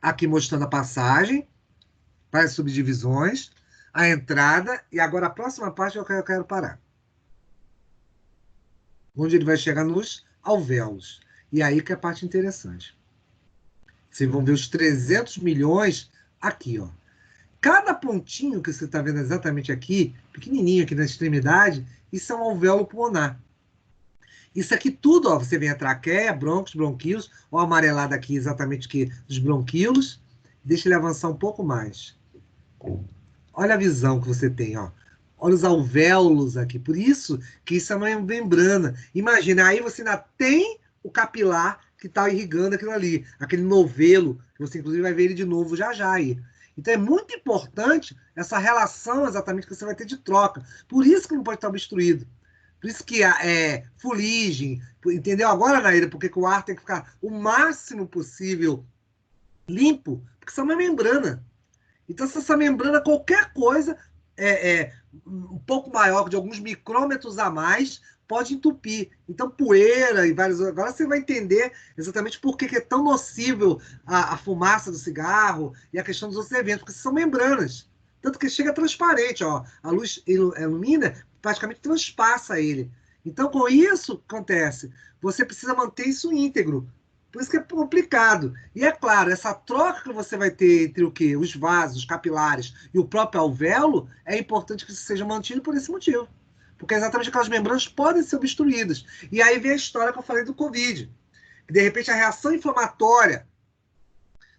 Aqui mostrando a passagem para as subdivisões, a entrada, e agora a próxima parte eu quero parar. Onde ele vai chegar nos alvéolos. E aí que é a parte interessante. Vocês vão ver os 300 milhões aqui, ó. Cada pontinho que você está vendo exatamente aqui, pequenininho aqui na extremidade, isso é um alvéolo pulmonar. Isso aqui tudo, ó, você vê a traqueia, brônquios, bronquíolos, ó, amarelado aqui exatamente aqui dos bronquíolos. Deixa ele avançar um pouco mais. Olha a visão que você tem, ó. Olha os alvéolos aqui. Por isso que isso é uma membrana. Imagina, aí você ainda tem o capilar que está irrigando aquilo ali. Aquele novelo, que você inclusive vai ver ele de novo já já aí. Então é muito importante essa relação exatamente que você vai ter de troca. Por isso que não pode estar obstruído. Por isso que fuligem, entendeu? Agora, Naira, porque que o ar tem que ficar o máximo possível limpo, porque isso é uma membrana. Então, se essa membrana, qualquer coisa, um pouco maior, de alguns micrômetros a mais, pode entupir. Então, poeira e vários. Agora você vai entender exatamente por que é tão nocível a fumaça do cigarro e a questão dos outros eventos, porque são membranas. Tanto que chega transparente, ó. A luz ilumina, praticamente transpassa ele. Então, com isso, acontece. Você precisa manter isso íntegro. Por isso que é complicado. E é claro, essa troca que você vai ter entre o quê? Os vasos, os capilares e o próprio alvéolo, é importante que isso seja mantido por esse motivo. Porque exatamente aquelas membranas podem ser obstruídas. E aí vem a história que eu falei do Covid. Que de repente a reação inflamatória.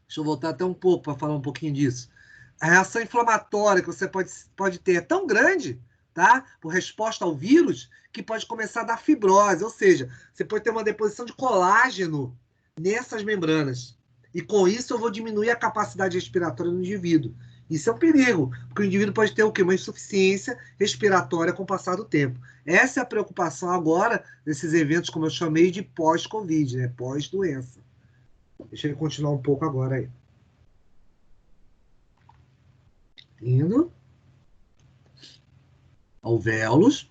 Deixa eu voltar até um pouco para falar um pouquinho disso. A reação inflamatória que você pode ter é tão grande, tá? Por resposta ao vírus, que pode começar a dar fibrose. Ou seja, você pode ter uma deposição de colágeno nessas membranas. E com isso eu vou diminuir a capacidade respiratória do indivíduo. Isso é um perigo, porque o indivíduo pode ter o quê? Uma insuficiência respiratória com o passar do tempo. Essa é a preocupação agora desses eventos, como eu chamei, de pós-Covid, né? Pós-doença. Deixa ele continuar um pouco agora aí. Indo. Alvéolos.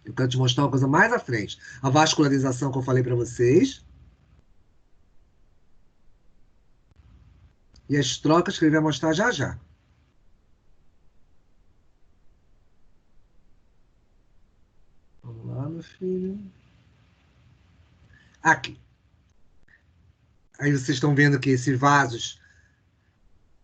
Eu quero te mostrar uma coisa mais à frente. A vascularização que eu falei para vocês. E as trocas que ele vai mostrar já já. Vamos lá, meu filho. Aqui. Aí vocês estão vendo que esses vasos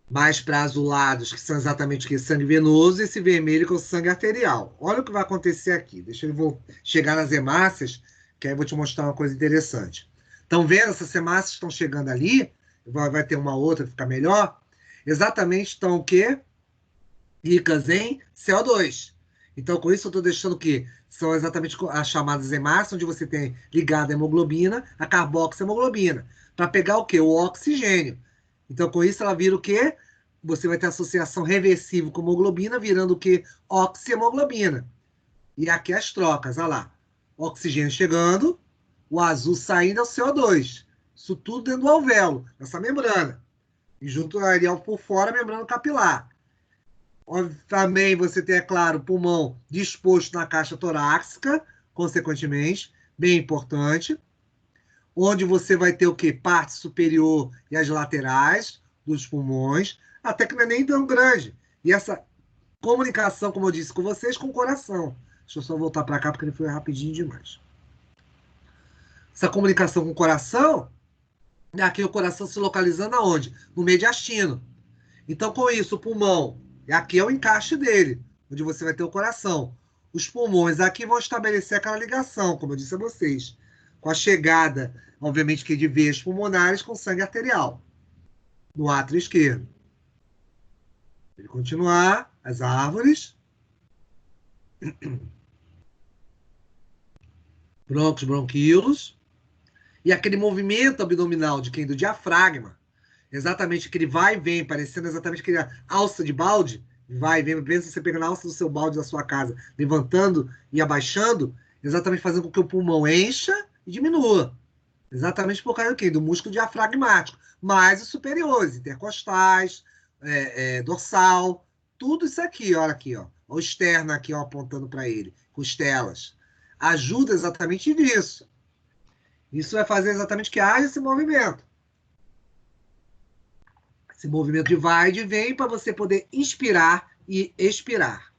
mais para azulados, que são exatamente o que? Sangue venoso, e esse vermelho que é o sangue arterial. Olha o que vai acontecer aqui. Deixa eu chegar nas hemácias, que aí eu vou te mostrar uma coisa interessante. Estão vendo? Essas hemácias estão chegando ali, vai ter uma outra que fica melhor. Exatamente estão o quê? Ricas em CO2. Então, com isso, eu estou deixando o quê? São exatamente as chamadas hemácias, onde você tem ligada a hemoglobina, a carboxihemoglobina, para pegar o quê? O oxigênio. Então, com isso, ela vira o quê? você vai ter associação reversível com hemoglobina, virando o quê? Oxihemoglobina. E aqui as trocas, olha lá. Oxigênio chegando, o azul saindo é o CO2. Isso tudo dentro do alvéolo, nessa membrana. E junto ao areal por fora, a membrana capilar. Também você tem, é claro, o pulmão disposto na caixa torácica, consequentemente, bem importante. Onde você vai ter o quê? Parte superior e as laterais dos pulmões, até que não é nem tão grande. E essa comunicação, como eu disse com vocês, com o coração. Deixa eu só voltar para cá, porque ele foi rapidinho demais. Essa comunicação com o coração, aqui o coração se localizando aonde? No mediastino. Então, com isso, o pulmão, aqui é o encaixe dele, onde você vai ter o coração. Os pulmões aqui vão estabelecer aquela ligação, como eu disse a vocês, com a chegada, obviamente, que de veias pulmonares com sangue arterial, no átrio esquerdo. Ele continuar, as árvores, brônquios, bronquíolos, e aquele movimento abdominal de quem? Do diafragma. Exatamente aquele vai e vem, parecendo exatamente aquele alça de balde, vai e vem, pensa você pegando a alça do seu balde da sua casa, levantando e abaixando, exatamente fazendo com que o pulmão encha e diminua. Exatamente por causa do quê? Do músculo diafragmático. Mais os superiores, intercostais, dorsal, tudo isso aqui, olha aqui, ó. O externo aqui, ó, apontando para ele, costelas. Ajuda exatamente nisso. Isso vai fazer exatamente que haja esse movimento. Esse movimento de vai e de vem para você poder inspirar e expirar.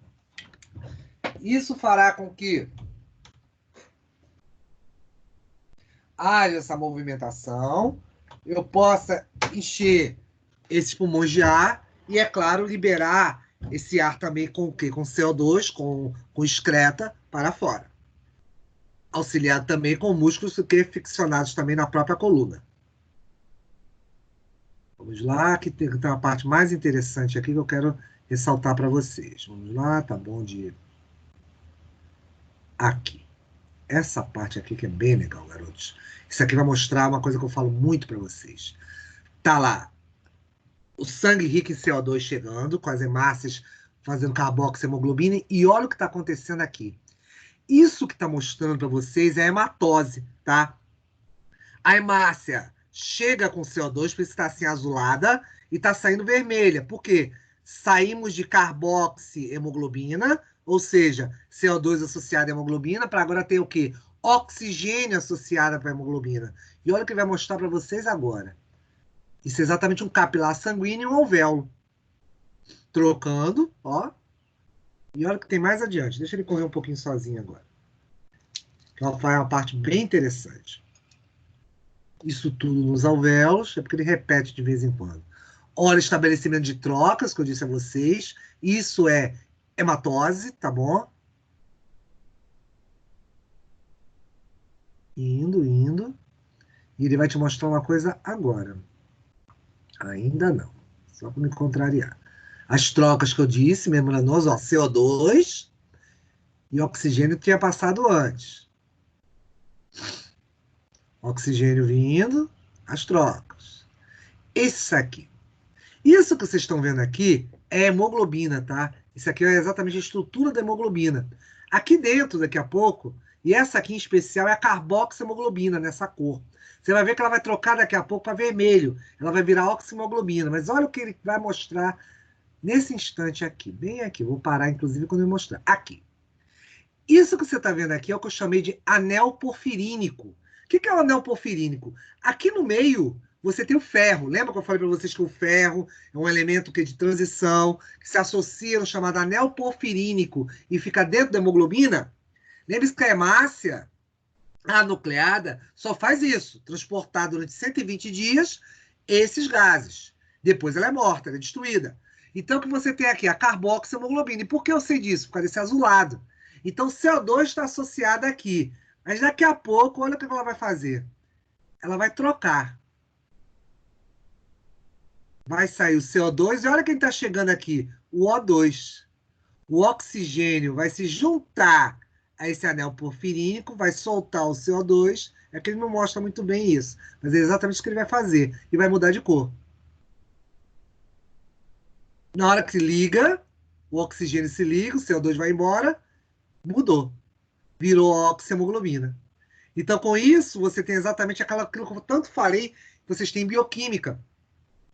Isso fará com que haja essa movimentação, eu possa encher esses pulmões de ar e, é claro, liberar esse ar também com o quê? Com CO2, com excreta para fora. Auxiliado também com músculos que ficcionados também na própria coluna. Vamos lá, que tem uma parte mais interessante aqui que eu quero ressaltar para vocês. Vamos lá, tá bom de... Aqui. Essa parte aqui que é bem legal, garotos. Isso aqui vai mostrar uma coisa que eu falo muito para vocês. Tá lá, o sangue rico em CO2 chegando, com as hemácias fazendo carboxiemoglobina, e olha o que está acontecendo aqui. Isso que está mostrando para vocês é a hematose, tá? A hemácia chega com CO2, por isso está assim azulada, e está saindo vermelha. Por quê? Saímos de carboxiemoglobina, ou seja, CO2 associado à hemoglobina, para agora ter o quê? Oxigênio associado à hemoglobina. E olha o que vai mostrar para vocês agora. Isso é exatamente um capilar sanguíneo e um alvéolo. Trocando, ó. E olha o que tem mais adiante. Deixa ele correr um pouquinho sozinho agora. Que é uma parte bem interessante. Isso tudo nos alvéolos, é porque ele repete de vez em quando. Olha o estabelecimento de trocas, que eu disse a vocês. Isso é hematose, tá bom? Indo, indo. E ele vai te mostrar uma coisa agora. Ainda não. Só para me contrariar. As trocas que eu disse, membranoso, ó, CO2 e oxigênio tinha passado antes. Oxigênio vindo, as trocas. Isso aqui. Isso que vocês estão vendo aqui é hemoglobina, tá? Isso aqui é exatamente a estrutura da hemoglobina. Aqui dentro, daqui a pouco, e essa aqui em especial é a carboxiemoglobina, nessa cor. Você vai ver que ela vai trocar daqui a pouco para vermelho. Ela vai virar oxihemoglobina. Mas olha o que ele vai mostrar nesse instante aqui. Bem aqui. Vou parar, inclusive, quando ele mostrar. Aqui. Isso que você está vendo aqui é o que eu chamei de anel porfirínico. O que é o anel porfirínico? Aqui no meio, você tem o ferro. Lembra que eu falei para vocês que o ferro é um elemento de transição, que se associa no chamado anel porfirínico e fica dentro da hemoglobina? Lembre-se que a hemácia, a nucleada, só faz isso, transportar durante 120 dias esses gases. Depois ela é morta, ela é destruída. Então, o que você tem aqui? A carboxiemoglobina. E por que eu sei disso? Por causa desse azulado. Então, CO2 está associado aqui. Mas daqui a pouco, olha o que ela vai fazer. Ela vai trocar. Vai sair o CO2 e olha quem está chegando aqui. O O2. O oxigênio vai se juntar a esse anel porfirínico, vai soltar o CO2. É que ele não mostra muito bem isso. Mas é exatamente o que ele vai fazer. E vai mudar de cor. Na hora que se liga, o oxigênio se liga, o CO2 vai embora, mudou. Virou oxihemoglobina. Então, com isso, você tem exatamente aquilo que eu tanto falei, que vocês têm bioquímica.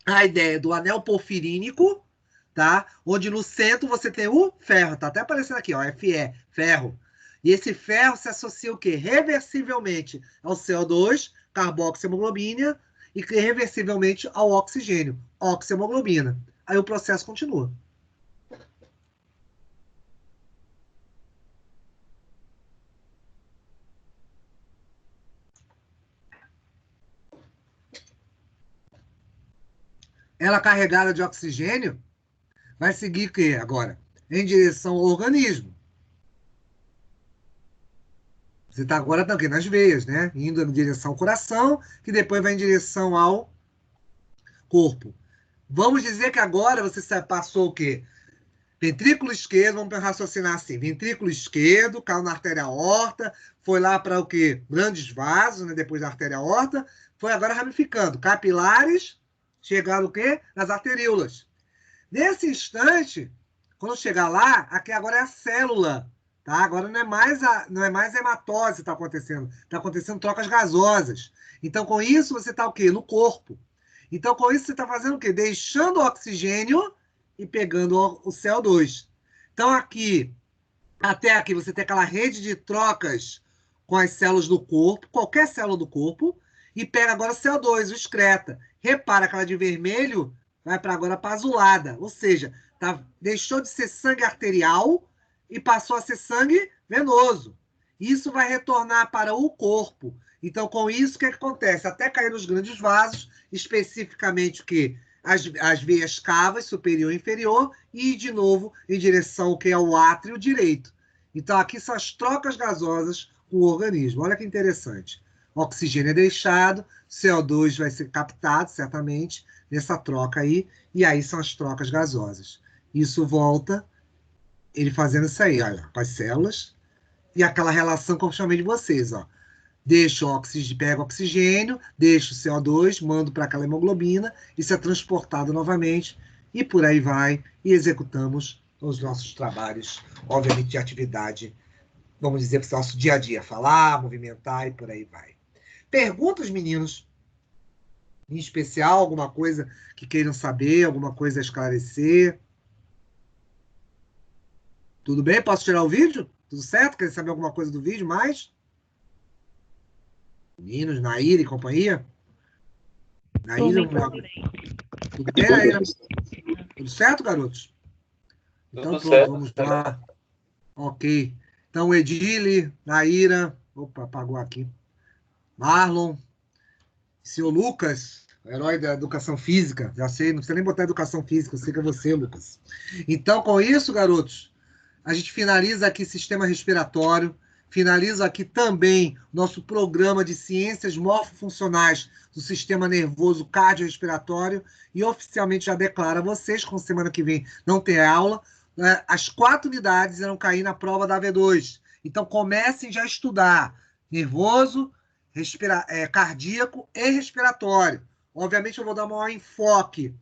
A ideia do anel porfirínico, tá? Onde no centro você tem o ferro, tá até aparecendo aqui, ó, Fe, ferro. E esse ferro se associa o quê? Reversivelmente ao CO2, carboxiemoglobina, e reversivelmente ao oxigênio, oxihemoglobina. Aí o processo continua. Ela carregada de oxigênio vai seguir o quê agora? Em direção ao organismo. Você está agora tá, nas veias, né? Indo em direção ao coração, que depois vai em direção ao corpo. Vamos dizer que agora você passou o quê? Ventrículo esquerdo, vamos raciocinar assim. Ventrículo esquerdo, caiu na artéria aorta, foi lá para o quê? Grandes vasos, né? Depois da artéria aorta, foi agora ramificando. Capilares, chegaram o quê? Nas arteríolas. Nesse instante, quando chegar lá, aqui agora é a célula. Tá? Agora não é mais hematose que está acontecendo. Está acontecendo trocas gasosas. Então, com isso, você está o quê? No corpo. Então, com isso, você está fazendo o quê? Deixando o oxigênio e pegando o CO2. Então, até aqui, você tem aquela rede de trocas com as células do corpo, qualquer célula do corpo, e pega agora o CO2, o excreta. Repara, aquela de vermelho vai para agora para azulada, ou seja, deixou de ser sangue arterial e passou a ser sangue venoso. Isso vai retornar para o corpo. Então, com isso, o que acontece? Até cair nos grandes vasos, especificamente o que? As veias cavas, superior e inferior, e, de novo, em direção ao que é o átrio direito. Então, aqui são as trocas gasosas com o organismo. Olha que interessante. O oxigênio é deixado, CO2 vai ser captado, certamente, nessa troca aí, e aí são as trocas gasosas. Isso volta, ele fazendo isso aí, olha, com as células, e aquela relação que eu chamei de vocês, ó. Deixa o oxigênio, pega o oxigênio, deixa o CO2, mando para aquela hemoglobina, isso é transportado novamente, e por aí vai, e executamos os nossos trabalhos, obviamente, de atividade, vamos dizer, para o nosso dia a dia, falar, movimentar e por aí vai. Perguntas, meninos, em especial, alguma coisa que queiram saber, alguma coisa a esclarecer? Tudo bem? Posso tirar o vídeo? Tudo certo? Querem saber alguma coisa do vídeo mais? Meninos, Naíra e companhia? Naíra, tudo bem, Naíra? Tudo certo, garotos? Então, pronto, vamos lá. Ok. Então, Edile, Naíra, opa, apagou aqui. Marlon, senhor Lucas, herói da educação física, já sei, não precisa nem botar educação física, eu sei que é você, Lucas. Então, com isso, garotos, a gente finaliza aqui sistema respiratório, finaliza aqui também nosso programa de ciências morfofuncionais do sistema nervoso cardiorrespiratório e oficialmente já declaro a vocês, com semana que vem não tem aula, né, as 4 unidades irão cair na prova da V2. Então comecem já a estudar nervoso, cardíaco e respiratório. Obviamente eu vou dar maior enfoque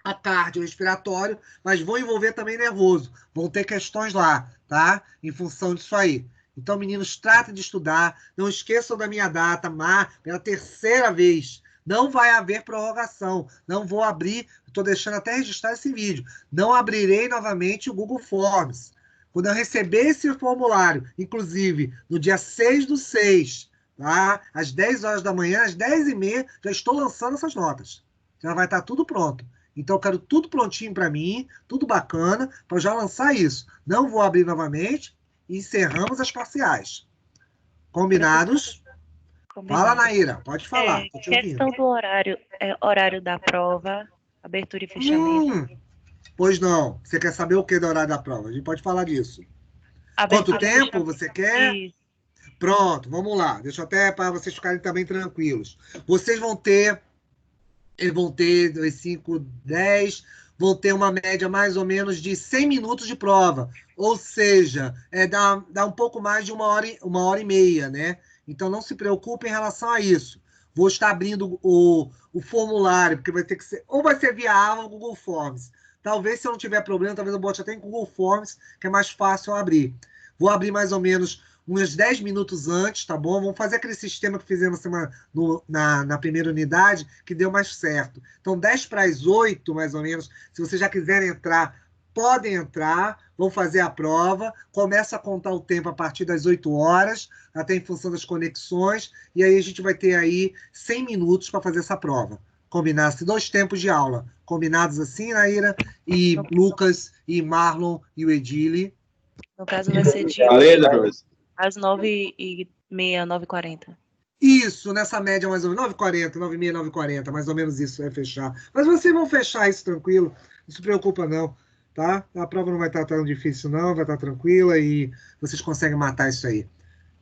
a cardiorrespiratório, mas vou envolver também nervoso. Vão ter questões lá, tá? Em função disso aí. Então, meninos, tratem de estudar. Não esqueçam da minha data, pela 3ª vez. Não vai haver prorrogação. Não vou abrir, estou deixando até registrar esse vídeo. Não abrirei novamente o Google Forms. Quando eu receber esse formulário, inclusive no dia 6/6, tá? Às 10 horas da manhã, às 10h30, já estou lançando essas notas. Já vai estar tudo pronto. Então, eu quero tudo prontinho para mim, tudo bacana, para já lançar isso. Não vou abrir novamente e encerramos as parciais. Combinados? Combinado. Fala, Naíra, pode falar. Questão do horário da prova, abertura e fechamento. Pois não. Você quer saber o que do horário da prova? A gente pode falar disso. Abertura Quanto tempo você quer? Isso. Pronto, vamos lá. Deixa eu até para vocês ficarem também tranquilos. Vocês vão ter 5, 10, vão ter uma média mais ou menos de 100 minutos de prova. Ou seja, dá um pouco mais de 1h30, né? Então não se preocupe em relação a isso. Vou estar abrindo o formulário, porque vai ter que ser, ou vai ser via aula ou Google Forms. Talvez, se eu não tiver problema, talvez eu bote até em Google Forms, que é mais fácil eu abrir. Vou abrir mais ou menos uns 10 minutos antes, tá bom? Vamos fazer aquele sistema que fizemos na primeira unidade, que deu mais certo. Então, 10 para as 8, mais ou menos, se vocês já quiserem entrar, podem entrar, vão fazer a prova, começa a contar o tempo a partir das 8 horas, até em função das conexões, e aí a gente vai ter aí 100 minutos para fazer essa prova. Combinasse 2 tempos de aula, combinados assim, Naira, e Lucas, e Marlon, e o Edile. No caso, vai ser de às 9h30, 9h40. Isso, nessa média mais ou menos, 9h40, 9h30, 9h40, mais ou menos isso vai fechar. Mas vocês vão fechar isso tranquilo, não se preocupa não, tá? A prova não vai estar tão difícil não, vai estar tranquila e vocês conseguem matar isso aí.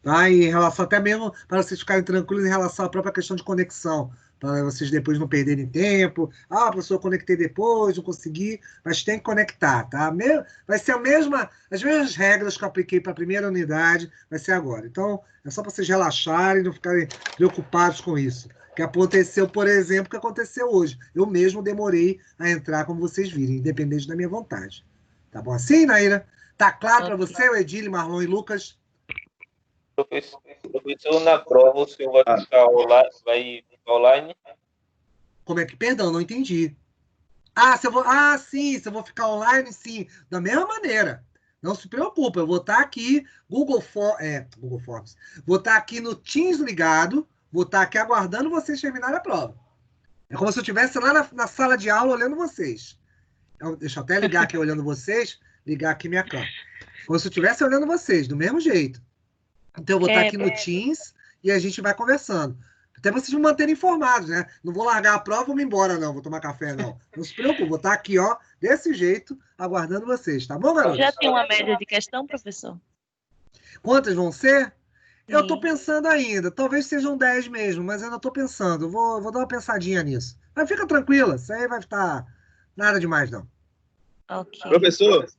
Tá? E em relação, até mesmo para vocês ficarem tranquilos em relação à própria questão de conexão, para vocês depois não perderem tempo. Ah, professor, eu conectei depois, não consegui, mas tem que conectar, tá? Vai ser as mesmas regras que eu apliquei para a primeira unidade, vai ser agora. Então, é só para vocês relaxarem, não ficarem preocupados com isso. Que aconteceu, por exemplo, o que aconteceu hoje. Eu mesmo demorei a entrar, como vocês viram, independente da minha vontade. Tá bom assim, Naira? Tá claro para você, o Edile, Marlon e Lucas? Professor, na prova o senhor vai ficar online? Como é que? Perdão, não entendi. Sim, se eu vou ficar online, sim. Da mesma maneira. Não se preocupa, eu vou estar aqui, Google Forms. Vou estar aqui no Teams ligado, vou estar aqui aguardando vocês terminarem a prova. É como se eu estivesse lá na sala de aula olhando vocês. Deixa eu até ligar aqui olhando vocês, ligar aqui minha câmera. Como se eu estivesse olhando vocês, do mesmo jeito. Então, eu vou estar aqui no Teams e a gente vai conversando. Até vocês me manterem informados, né? Não vou largar a prova e vou me embora, não. Vou tomar café, não. Não se preocupe, vou estar aqui, ó, desse jeito, aguardando vocês. Tá bom, garoto? Já tem uma média de questão, professor? Quantas vão ser? Sim. Eu estou pensando ainda. Talvez sejam 10 mesmo, mas eu ainda estou pensando. Vou dar uma pensadinha nisso. Mas fica tranquila, isso aí vai estar nada demais, não. Ok. Professor?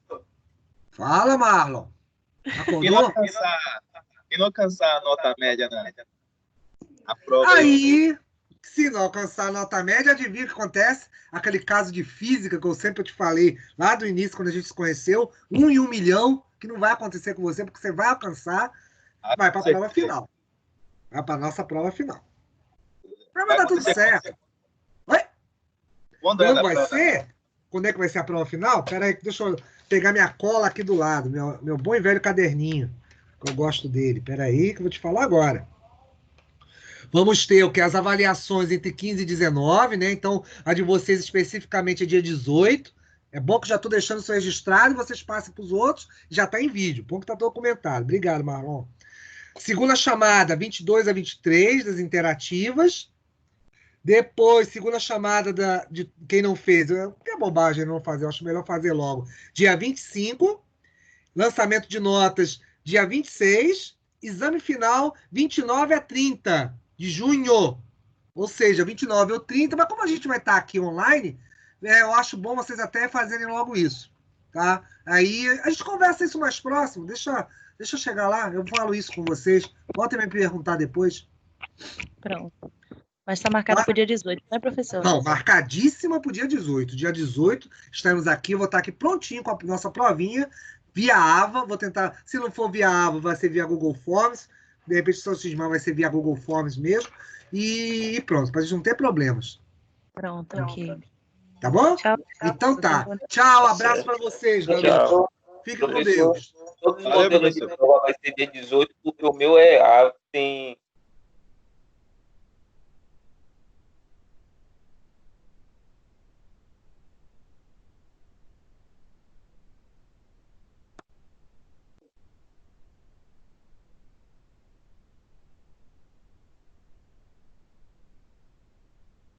Fala, Marlon. Acordou? E não alcançar a nota média na prova. Aí, se não alcançar a nota média, adivinha o que acontece? Aquele caso de física que eu sempre te falei lá do início, quando a gente se conheceu, 1 em 1 milhão, que não vai acontecer com você, porque você vai alcançar, vai para a prova final. Vai para a nossa prova final. Mas vai dar tudo certo. Oi? Quando vai ser? Quando é que vai ser a prova final? Espera aí, deixa eu pegar minha cola aqui do lado, meu bom e velho caderninho, que eu gosto dele. Espera aí, que eu vou te falar agora. Vamos ter o que? As avaliações entre 15 e 19, né? Então, a de vocês especificamente é dia 18. É bom que já estou deixando isso registrado e vocês passem para os outros. Já está em vídeo. Bom que está documentado. Obrigado, Marlon. Segunda chamada, 22 a 23, das interativas. Depois, segunda chamada de quem não fez. Que é bobagem não fazer, eu acho melhor fazer logo. Dia 25. Lançamento de notas, dia 26. Exame final, 29 a 30 de junho. Ou seja, 29 ou 30. Mas como a gente vai estar aqui online, eu acho bom vocês até fazerem logo isso. Tá? Aí a gente conversa isso mais próximo. Deixa eu chegar lá, eu falo isso com vocês. Podem me perguntar depois. Pronto. Mas está marcado para o dia 18, não é, professor? Não, marcadíssima para o dia 18. Dia 18, estaremos aqui, eu vou estar aqui prontinho com a nossa provinha, via AVA, vou tentar, se não for via AVA, vai ser via Google Forms, de repente, se eu cismar, vai ser via Google Forms mesmo, e pronto, para a gente não ter problemas. Pronto, ok. Tá bom? Tchau. Então tá. Tchau, abraço para vocês, garotos. Fiquem com Deus. Todo modelo de prova vai ser dia 18, porque o meu é tem